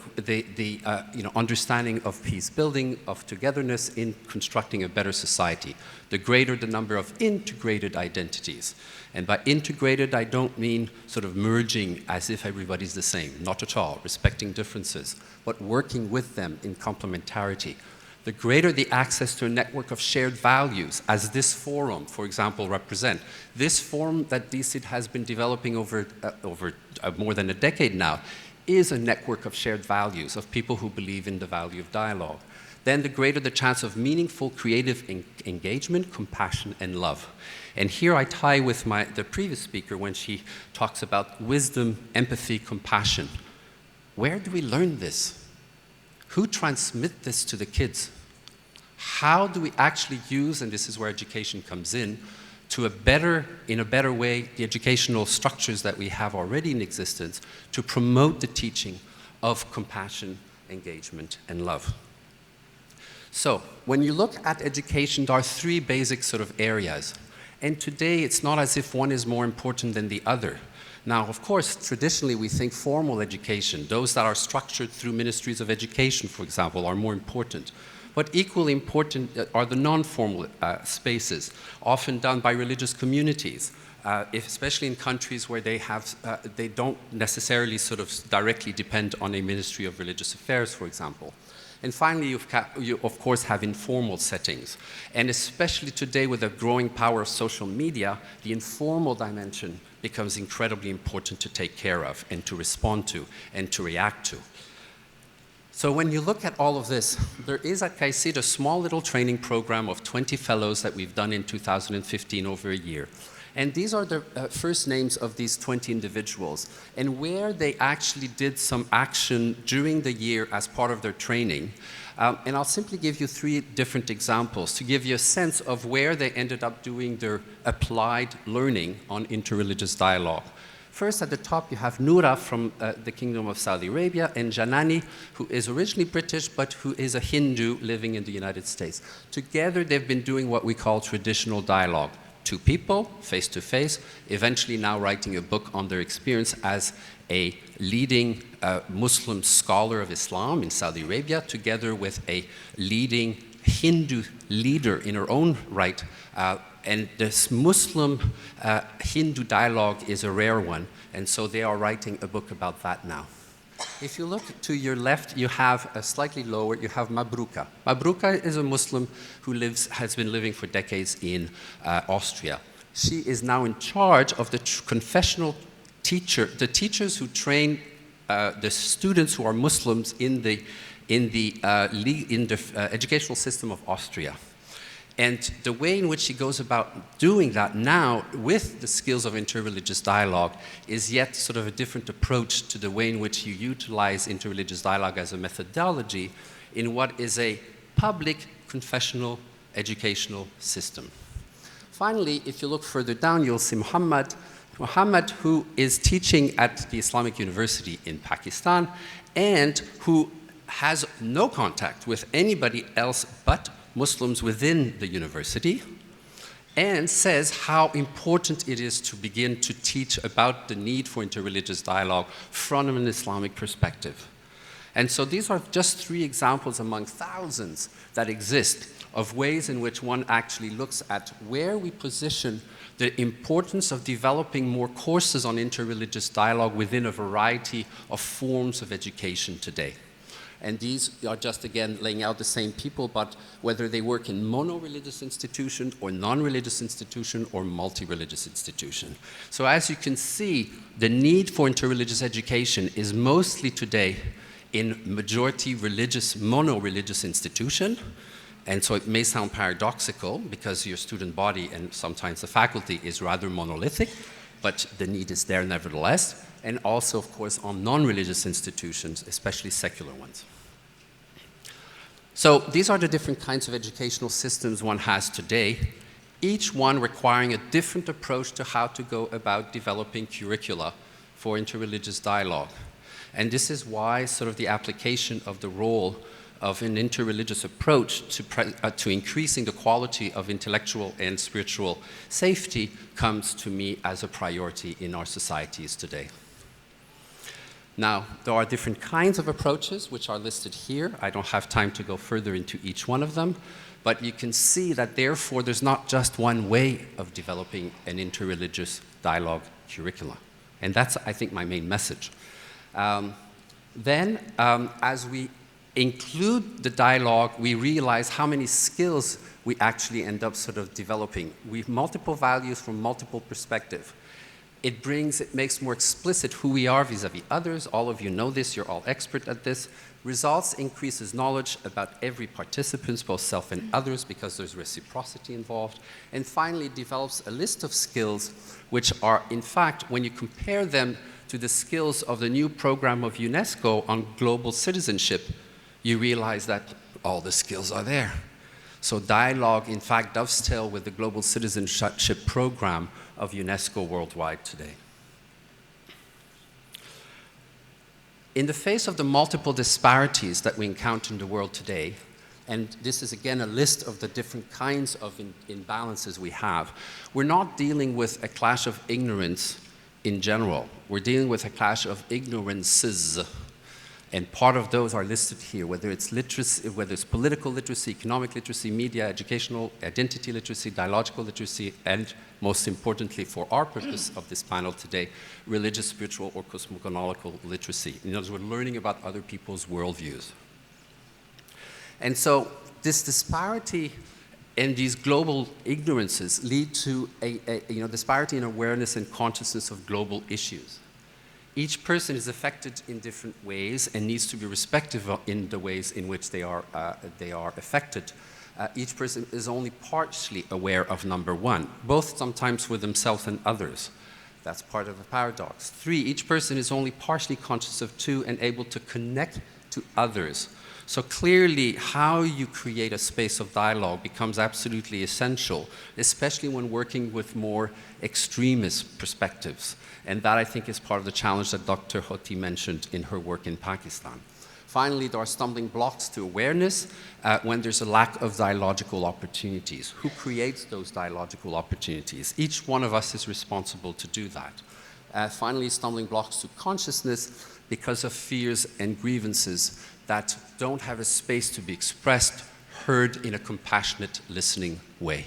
understanding of peace building, of togetherness in constructing a better society. The greater the number of integrated identities. And by integrated, I don't mean sort of merging as if everybody's the same. Not at all, respecting differences, but working with them in complementarity. The greater the access to a network of shared values, as this forum, for example, represent. This forum that DCID has been developing over more than a decade now is a network of shared values, of people who believe in the value of dialogue. Then the greater the chance of meaningful creative engagement, compassion, and love. And here I tie with the previous speaker when she talks about wisdom, empathy, compassion. Where do we learn this? Who transmit this to the kids? How do we actually use, and this is where education comes in a better way, the educational structures that we have already in existence to promote the teaching of compassion, engagement, and love. So, when you look at education, there are three basic sort of areas. And today, it's not as if one is more important than the other. Now, of course, traditionally, we think formal education, those that are structured through ministries of education, for example, are more important. But equally important are the non-formal spaces, often done by religious communities, especially in countries where they don't necessarily sort of directly depend on a Ministry of Religious Affairs, for example. And finally, you of course have informal settings. And especially today with the growing power of social media, the informal dimension becomes incredibly important to take care of and to respond to and to react to. So when you look at all of this, there is at CAICID a small little training program of 20 fellows that we've done in 2015 over a year. And these are the first names of these 20 individuals, and where they actually did some action during the year as part of their training. And I'll simply give you three different examples to give you a sense of where they ended up doing their applied learning on interreligious dialogue. First, at the top, you have Noura from the Kingdom of Saudi Arabia, and Janani, who is originally British, but who is a Hindu living in the United States. Together, they've been doing what we call traditional dialogue, two people, face to face, eventually now writing a book on their experience as a leading Muslim scholar of Islam in Saudi Arabia, together with a leading Hindu leader in her own right. And this Muslim-Hindu dialogue is a rare one, and so they are writing a book about that now. If you look to your left, you have slightly lower, you have Mabruka. Mabruka is a Muslim who has been living for decades in Austria. She is now in charge of the confessional the teachers who train the students who are Muslims in the educational system of Austria. And the way in which she goes about doing that now with the skills of interreligious dialogue is yet sort of a different approach to the way in which you utilize interreligious dialogue as a methodology in what is a public confessional educational system. Finally, if you look further down, you'll see Muhammad, who is teaching at the Islamic University in Pakistan and who has no contact with anybody else but Muslims within the university, and says how important it is to begin to teach about the need for interreligious dialogue from an Islamic perspective. And so these are just 3 examples among thousands that exist of ways in which one actually looks at where we position the importance of developing more courses on interreligious dialogue within a variety of forms of education today. And these are just, again, laying out the same people, but whether they work in mono-religious institution or non-religious institution or multi-religious institution. So as you can see, the need for interreligious education is mostly today in majority religious, mono-religious institution. And so it may sound paradoxical because your student body and sometimes the faculty is rather monolithic, but the need is there nevertheless. And also, of course, on non-religious institutions, especially secular ones. So these are the different kinds of educational systems one has today, each one requiring a different approach to how to go about developing curricula for interreligious dialogue. And this is why sort of the application of the role of an interreligious approach to increasing the quality of intellectual and spiritual safety comes to me as a priority in our societies today. Now, there are different kinds of approaches which are listed here. I don't have time to go further into each one of them, but you can see that therefore there's not just one way of developing an interreligious dialogue curricula. And that's, I think, my main message. As we include the dialogue, we realize how many skills we actually end up sort of developing. We have multiple values from multiple perspectives. It makes more explicit who we are vis-a-vis others. All of you know this, you're all expert at this. Results increases knowledge about every participant, both self and others, because there's reciprocity involved. And finally, it develops a list of skills which are, in fact, when you compare them to the skills of the new program of UNESCO on global citizenship, you realize that all the skills are there. So dialogue, in fact, dovetails with the global citizenship program of UNESCO worldwide today. In the face of the multiple disparities that we encounter in the world today, and this is again a list of the different kinds of imbalances we have, we're not dealing with a clash of ignorance in general. We're dealing with a clash of ignorances. And part of those are listed here, whether it's literacy, whether it's political literacy, economic literacy, media, educational, identity literacy, dialogical literacy, and most importantly for our purpose of this panel today, religious, spiritual, or cosmogonical literacy. In other words, we're learning about other people's worldviews. And so this disparity and these global ignorances lead to a disparity in awareness and consciousness of global issues. Each person is affected in different ways and needs to be respective in the ways in which they are affected. Each person is only partially aware of number one, both sometimes for themselves and others. That's part of the paradox. 3, each person is only partially conscious of 2 and able to connect to others. So clearly, how you create a space of dialogue becomes absolutely essential, especially when working with more extremist perspectives. And that, I think, is part of the challenge that Dr. Hoti mentioned in her work in Pakistan. Finally, there are stumbling blocks to awareness when there's a lack of dialogical opportunities. Who creates those dialogical opportunities? Each one of us is responsible to do that. Finally, stumbling blocks to consciousness because of fears and grievances that don't have a space to be expressed, heard in a compassionate, listening way.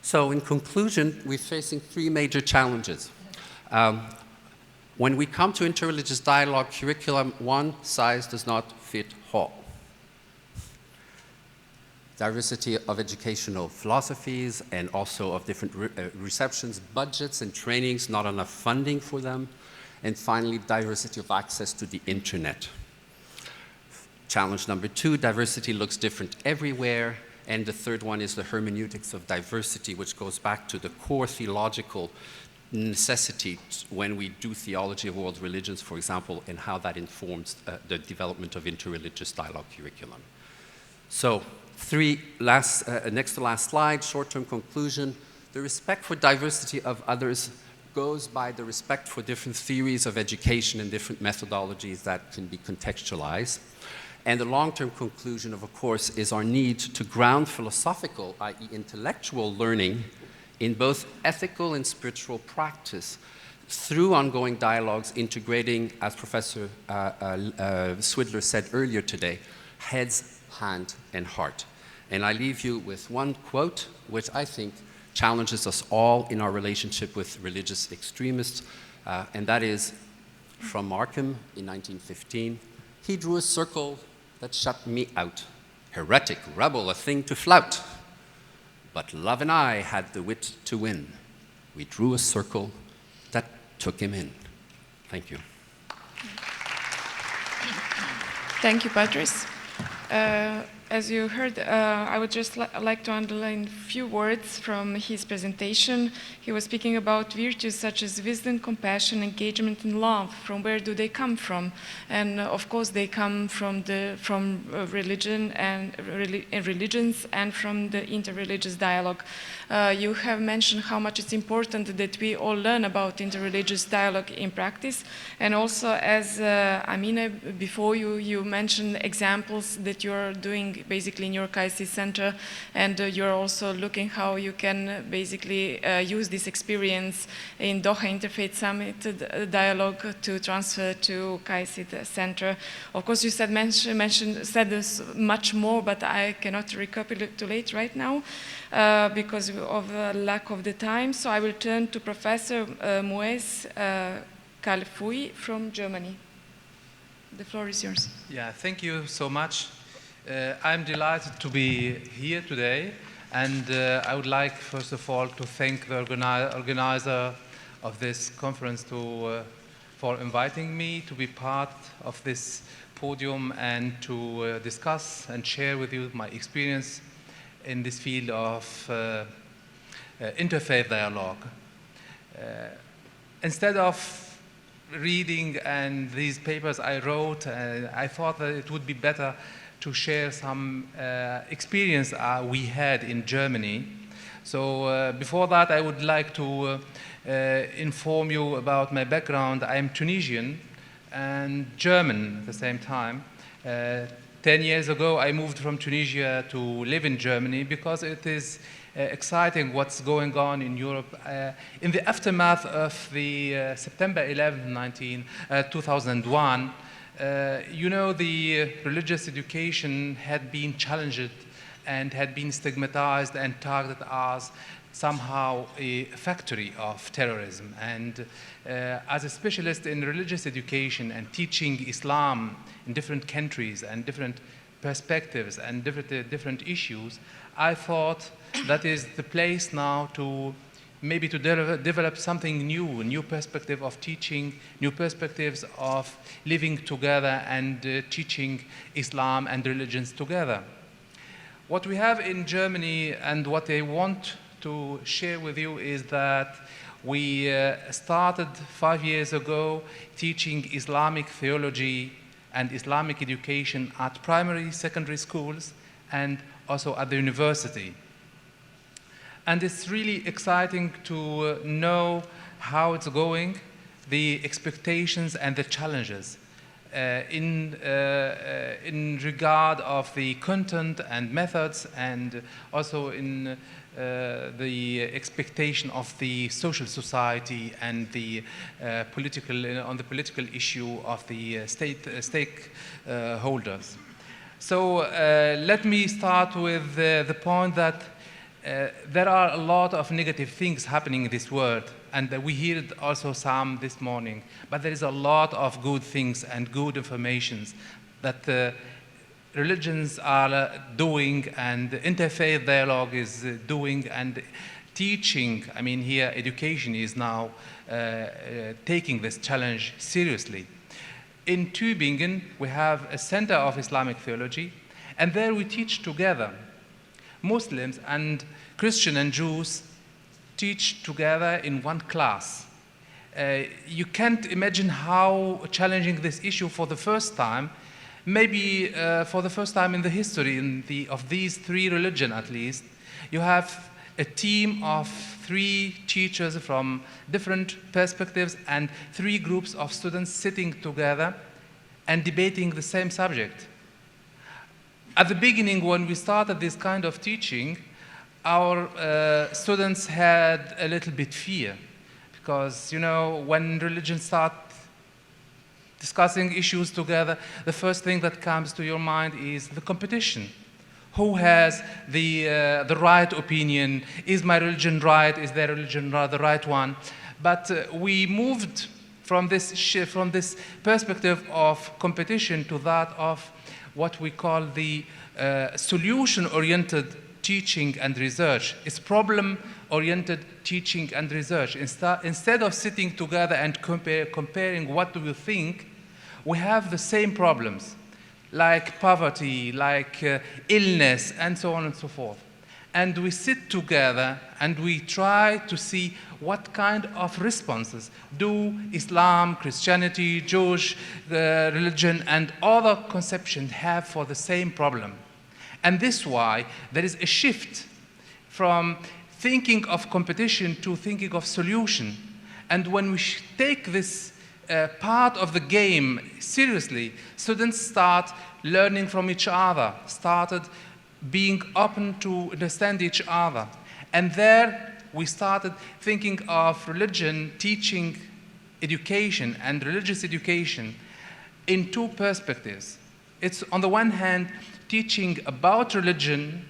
So in conclusion, we're facing three major challenges. When we come to interreligious dialogue curriculum, one size does not fit all. Diversity of educational philosophies and also of different receptions, budgets and trainings, not enough funding for them. And finally, diversity of access to the internet. Challenge number two, diversity looks different everywhere. And the third one is the hermeneutics of diversity, which goes back to the core theological necessity when we do theology of world religions, for example, and how that informs the development of interreligious dialogue curriculum. So, next to last slide, short-term conclusion. The respect for diversity of others goes by the respect for different theories of education and different methodologies that can be contextualized. And the long-term conclusion of a course is our need to ground philosophical, i.e. intellectual learning in both ethical and spiritual practice through ongoing dialogues integrating, as Professor Swidler said earlier today, heads, hand, and heart. And I leave you with one quote, which I think challenges us all in our relationship with religious extremists, and that is from Markham in 1915. He drew a circle that shut me out. Heretic, rebel, a thing to flout. But love and I had the wit to win. We drew a circle that took him in. Thank you. Thank you, Patrice. As you heard, I would just like to underline a few words from his presentation. He was speaking about virtues such as wisdom, compassion, engagement, and love. From where do they come from? And of course, they come from religion and religions and from the interreligious dialogue. You have mentioned how much it's important that we all learn about interreligious dialogue in practice. And also, as Amina, before you mentioned examples that you are doing basically in your KAISI center, and you're also looking how you can basically use this experience in Doha Interfaith Summit dialogue to transfer to KAISI center. Of course, you said this much more, but I cannot recapitulate right now because of lack of the time. So I will turn to Professor Muez Kalfoui from Germany. The floor is yours. Yeah, thank you so much. I'm delighted to be here today, and I would like, first of all, to thank the organizer of this conference for inviting me to be part of this podium and to discuss and share with you my experience in this field of interfaith dialogue. Instead of reading and these papers I wrote, I thought that it would be better to share some experience we had in Germany. So before that, I would like to inform you about my background. I am Tunisian and German at the same time. 10 years ago, I moved from Tunisia to live in Germany because it is exciting what's going on in Europe. In the aftermath of the September 11, 2001, you know, the religious education had been challenged and had been stigmatized and targeted as somehow a factory of terrorism. And as a specialist in religious education and teaching Islam in different countries and different perspectives and different issues, I thought that is the place now to maybe to develop something new, a new perspective of teaching, new perspectives of living together and teaching Islam and religions together. What we have in Germany and what I want to share with you is that we started 5 years ago teaching Islamic theology and Islamic education at primary, secondary schools and also at the university. And it's really exciting to know how it's going, the expectations and the challenges. in regard of the content and methods, and also in the expectation of the social society and the on the political issue of the stakeholders. So let me start with the point that there are a lot of negative things happening in this world, and we heard also some this morning, but there is a lot of good things and good informations that religions are doing, and Interfaith Dialogue is doing and teaching. I mean, here education is now taking this challenge seriously. In Tübingen, we have a Center of Islamic Theology, and there we teach together. Muslims and Christians and Jews teach together in one class. You can't imagine how challenging this issue for the first time, maybe for the first time in the history of these three religions at least. You have a team of 3 teachers from different perspectives and 3 groups of students sitting together and debating the same subject. At the beginning, when we started this kind of teaching, our students had a little bit fear, because, you know, when religions start discussing issues together, the first thing that comes to your mind is the competition. Who has the right opinion? Is my religion right? Is their religion the right one? But we moved from this perspective of competition to that of what we call the solution-oriented teaching and research. It's problem-oriented teaching and research. Instead of sitting together and comparing what do we think, we have the same problems, like poverty, like illness, and so on and so forth. And we sit together and we try to see what kind of responses do Islam, Christianity, Jewish religion, and other conceptions have for the same problem. And this is why there is a shift from thinking of competition to thinking of solution. And when we take this part of the game seriously, students start learning from each other, started being open to understand each other. And there we started thinking of religion, teaching education and religious education in 2 perspectives. It's on the one hand teaching about religion,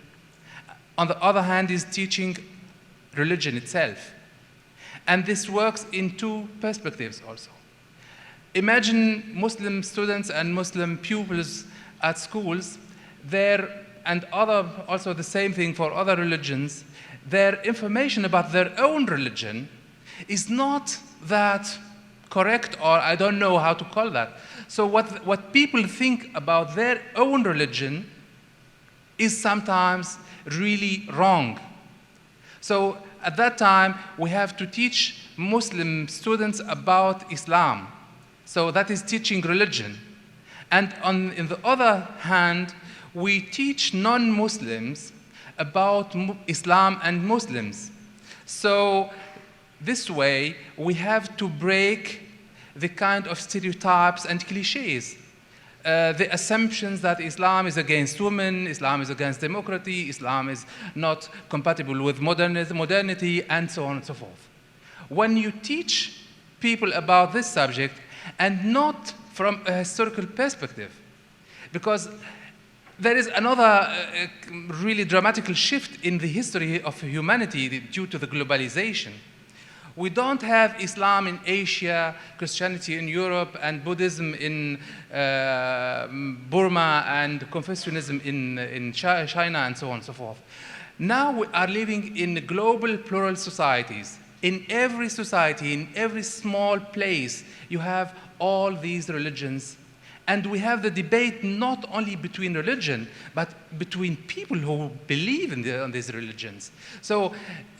on the other hand is teaching religion itself. And this works in 2 perspectives also. Imagine Muslim students and Muslim pupils at schools, and also the same thing for other religions, their information about their own religion is not that correct, or I don't know how to call that. So what people think about their own religion is sometimes really wrong. So at that time, we have to teach Muslim students about Islam. So that is teaching religion. And in the other hand, we teach non-Muslims about Islam and Muslims. So this way, we have to break the kind of stereotypes and cliches. The assumptions that Islam is against women, Islam is against democracy, Islam is not compatible with modernity, and so on and so forth. When you teach people about this subject, and not from a historical perspective, because there is another really dramatical shift in the history of humanity due to the globalization. We don't have Islam in Asia, Christianity in Europe, and Buddhism in Burma, and Confucianism in China, and so on and so forth. Now we are living in global plural societies. In every society, in every small place, you have all these religions. And we have the debate not only between religion, but between people who believe in these religions. So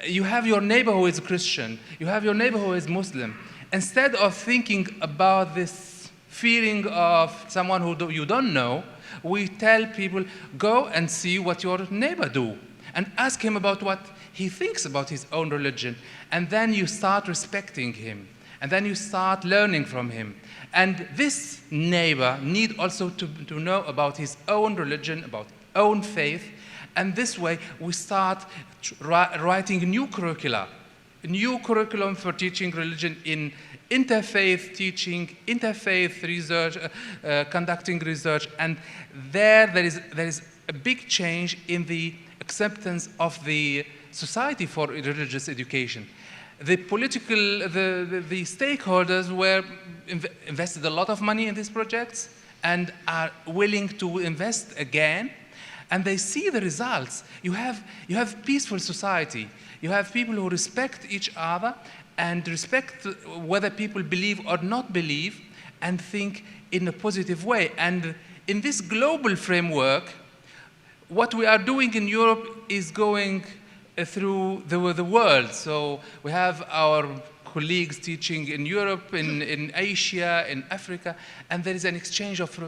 you have your neighbor who is a Christian, you have your neighbor who is Muslim. Instead of thinking about this feeling of someone who you don't know, we tell people, go and see what your neighbor do, and ask him about what he thinks about his own religion. And then you start respecting him. And then you start learning from him. And this neighbor need also to know about his own religion, about his own faith. And this way, we start writing new curricula, a new curriculum for teaching religion in interfaith teaching, interfaith research, conducting research. And there is a big change in the acceptance of the society for religious education. The stakeholders were invested a lot of money in these projects and are willing to invest again, and they see the results. You have peaceful society. You have people who respect each other and respect whether people believe or not believe and think in a positive way. And in this global framework, what we are doing in Europe is going through the world. So we have our colleagues teaching in Europe, in Asia, in Africa, and there is an exchange of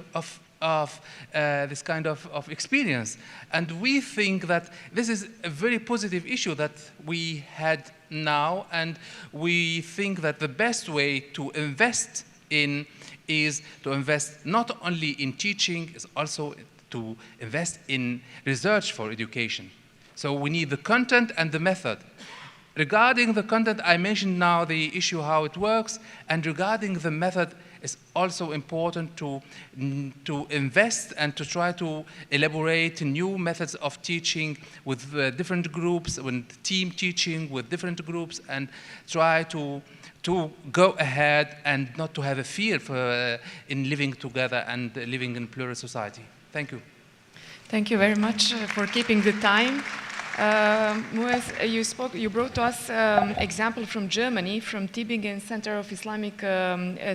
this kind of experience. And we think that this is a very positive issue that we had now, and we think that the best way to invest in is to invest not only in teaching, is also to invest in research for education. So we need the content and the method. Regarding the content, I mentioned now the issue how it works, and regarding the method, it's also important to invest and to try to elaborate new methods of teaching with different groups, with team teaching with different groups, and try to go ahead and not to have a fear in living together and living in plural society. Thank you. Thank you very much for keeping the time. Muaz, you brought to us example from Germany, from Tübingen Center of Islamic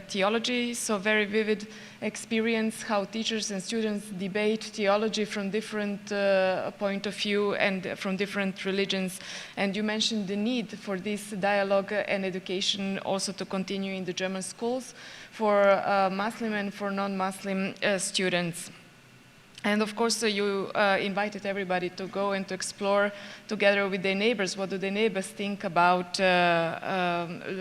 Theology, so very vivid experience how teachers and students debate theology from different point of view and from different religions. And you mentioned the need for this dialogue and education also to continue in the German schools for Muslim and for non-Muslim students. And of course, you invited everybody to go and to explore together with their neighbors. What do the neighbors think about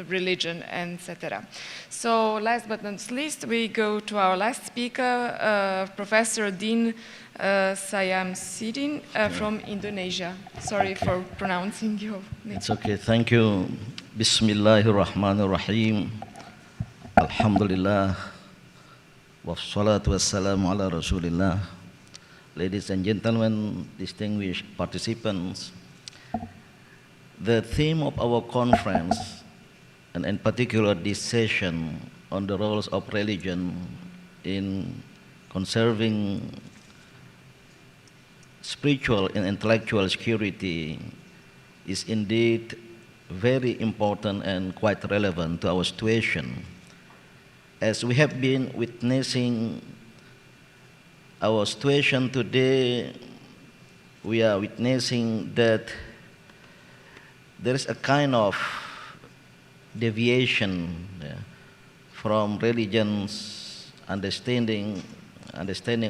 religion, etc. So last but not least, we go to our last speaker, Professor Dean Sayamsidin from Indonesia. Sorry for pronouncing your name. It's okay, thank you. Bismillahirrahmanirrahim. Alhamdulillah. Wassalatu wassalamu ala Rasulillah. Ladies and gentlemen, distinguished participants, the theme of our conference, and in particular this session on the roles of religion in conserving spiritual and intellectual security, is indeed very important and quite relevant to our situation. As we have been witnessing our situation today, we are witnessing that there is a kind of deviation from religion's understanding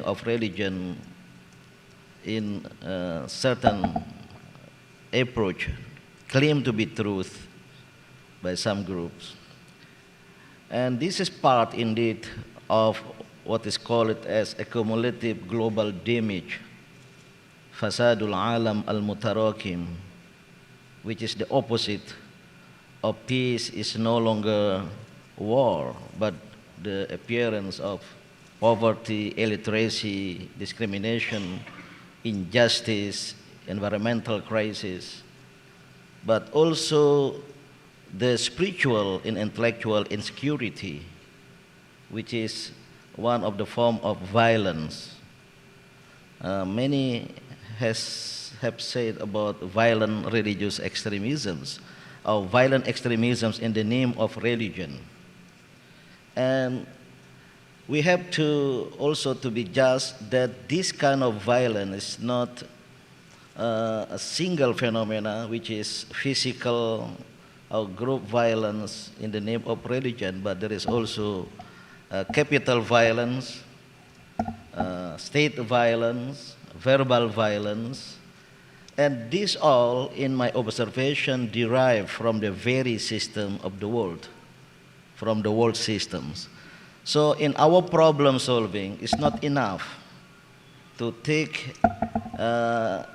of religion in a certain approach, claimed to be truth by some groups. And this is part indeed of what is called as a cumulative global damage, fasadul alam al-mutarakim, which is the opposite of peace is no longer war, but the appearance of poverty, illiteracy, discrimination, injustice, environmental crisis, but also the spiritual and intellectual insecurity, which is one of the form of violence. Many have said about violent religious extremisms, or violent extremisms in the name of religion. And we have to also to be just that this kind of violence is not a single phenomena, which is physical or group violence in the name of religion, but there is also capital violence, state violence, verbal violence, and this all, in my observation, derive from the very system of the world. from the world systems. So in our problem solving, it's not enough to take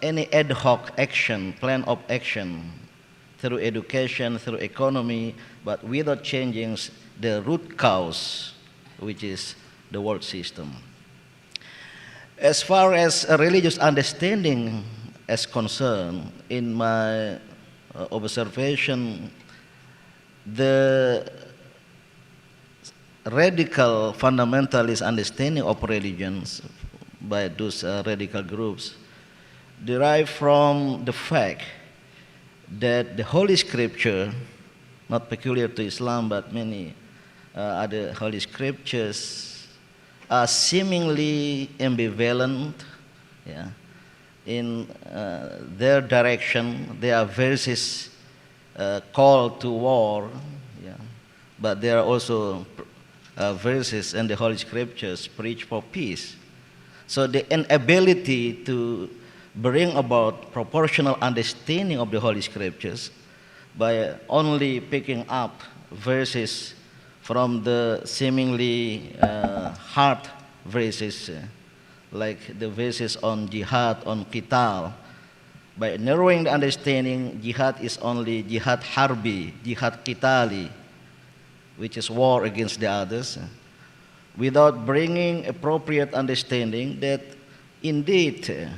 any ad hoc action, plan of action, through education, through economy, but without changing the root cause, which is the world system. As far as a religious understanding is concerned, in my observation, the radical fundamentalist understanding of religions by those radical groups derive from the fact that the Holy Scripture, not peculiar to Islam, but many other Holy Scriptures, are seemingly ambivalent. Yeah. In their direction, there are verses call to war, yeah. But there are also verses in the Holy Scriptures preach for peace. So the inability to bring about proportional understanding of the Holy Scriptures by only picking up verses from the seemingly hard verses, like the verses on jihad, on qital. By narrowing the understanding, jihad is only jihad harbi, jihad qitali, which is war against the others, without bringing appropriate understanding that indeed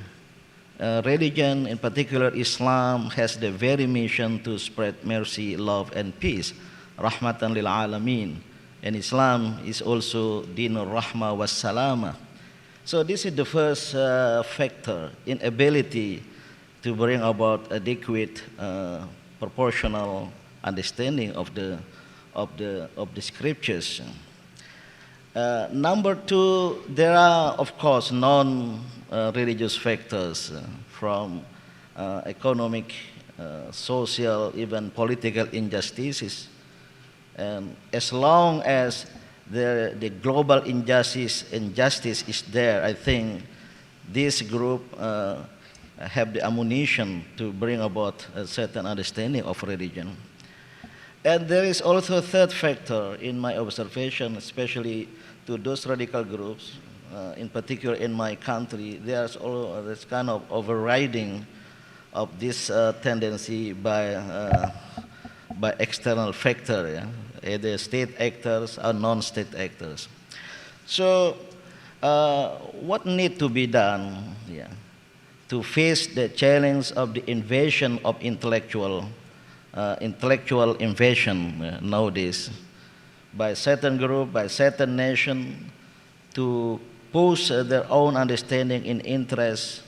religion, in particular Islam, has the very mission to spread mercy, love, and peace, rahmatan lil alameen. And Islam is also dinur rahmah was salama. So this is the first factor, inability to bring about adequate, proportional understanding of the scriptures. Number two, there are, of course, non-religious factors from economic, social, even political injustices. And as long as the global injustice is there, I think this group have the ammunition to bring about a certain understanding of religion. And there is also a third factor in my observation, especially to those radical groups, in particular in my country. There's all this kind of overriding of this tendency by external factor, yeah? Either state actors or non-state actors. So what need to be done, yeah, to face the challenge of the invasion of intellectual invasion nowadays by certain group, by certain nation, to push their own understanding in interest,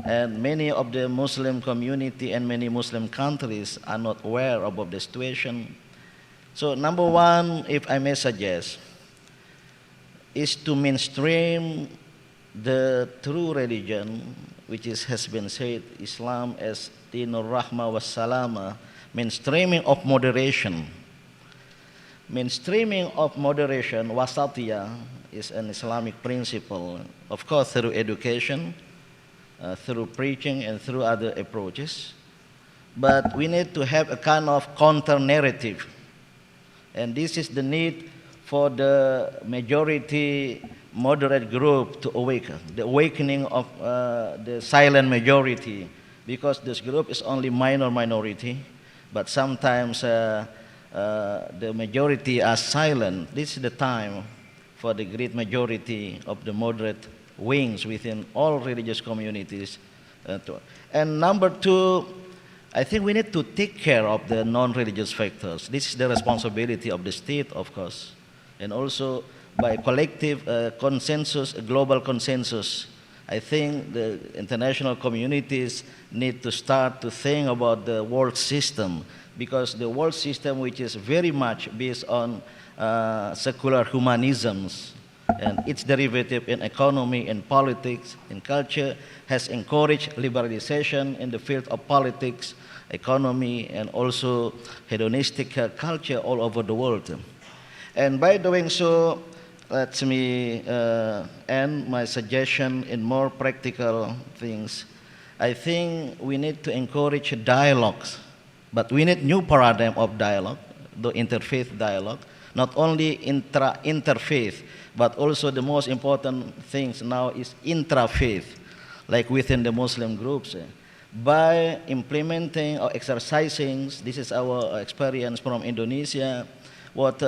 and many of the Muslim community and many Muslim countries are not aware about the situation. So number one, if I may suggest, is to mainstream the true religion, which has been said, Islam as dinur rahmah was salama, mainstreaming of moderation. Mainstreaming of moderation, wasatiyah, is an Islamic principle, of course through education, through preaching, and through other approaches. But we need to have a kind of counter-narrative. And this is the need for the majority moderate group to awaken, the awakening of the silent majority, because this group is only minority, but sometimes the majority are silent. This is the time for the great majority of the moderate wings within all religious communities. And number two, I think we need to take care of the non-religious factors. This is the responsibility of the state, of course, and also by collective consensus, global consensus. I think the international communities need to start to think about the world system, because the world system, which is very much based on secular humanisms, and its derivative in economy, in politics, in culture, has encouraged liberalization in the field of politics, economy, and also hedonistic culture all over the world. And by doing so, let me end my suggestion in more practical things. I think we need to encourage dialogues, but we need new paradigm of dialogue, the interfaith dialogue, not only interfaith, but also the most important things now is intrafaith, like within the Muslim groups. By implementing or exercising, this is our experience from Indonesia, what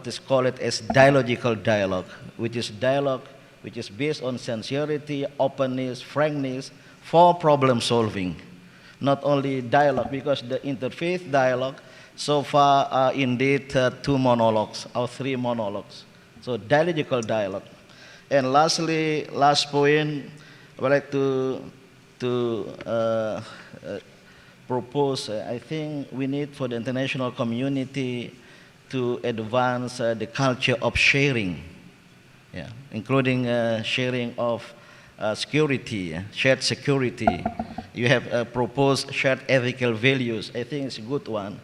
is called as dialogical dialogue, which is dialogue which is based on sincerity, openness, frankness, for problem solving. Not only dialogue, because the interfaith dialogue so far are indeed 2 monologues or 3 monologues. So dialogical dialogue. And lastly, last point, I would like to propose, I think we need for the international community to advance the culture of sharing, including sharing of security, shared security. You have proposed shared ethical values. I think it's a good one,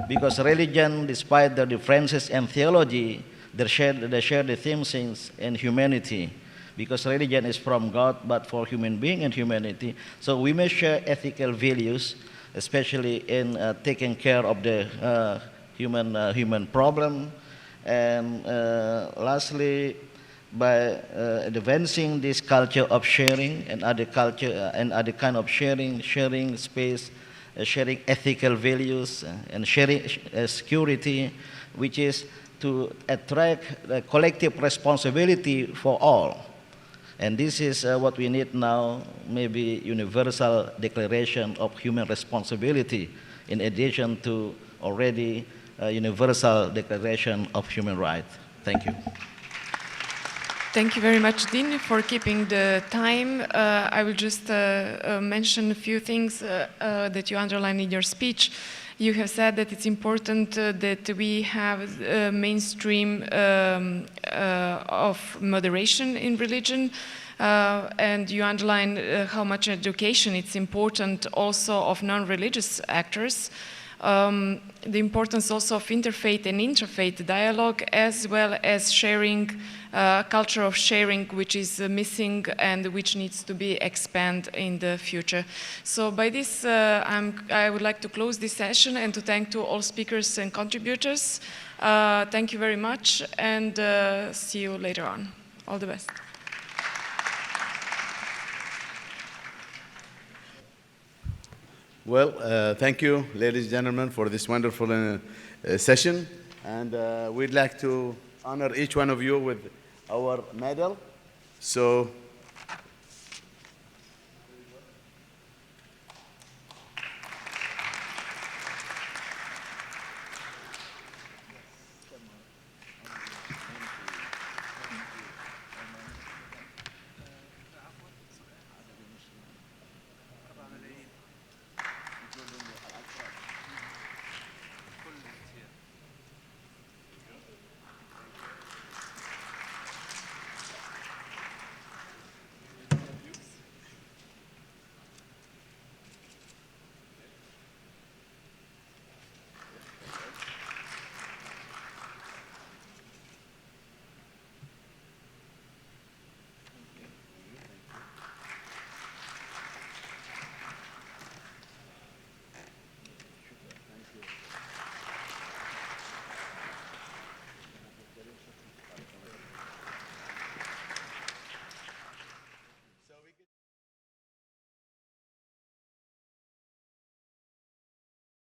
because religion, despite the differences in theology, they share the same things in humanity. Because religion is from God, but for human being and humanity. So we may share ethical values, especially in taking care of the human problem. And lastly, by advancing this culture of sharing and other kind of sharing space, sharing ethical values, and sharing security, which is to attract the collective responsibility for all. And this is what we need now, maybe universal declaration of human responsibility, in addition to already universal declaration of human rights. Thank you. Thank you very much, Dean, for keeping the time. I will just mention a few things that you underlined in your speech. You have said that it's important that we have mainstream of moderation in religion, and you underline how much education it's important also of non-religious actors. The importance also of interfaith and interfaith dialogue, as well as sharing, culture of sharing, which is missing and which needs to be expanded in the future. So by this, I would like to close this session and to thank to all speakers and contributors. Thank you very much, and see you later on. All the best. Well, thank you, ladies and gentlemen, for this wonderful session. And we'd like to honor each one of you with our medal. So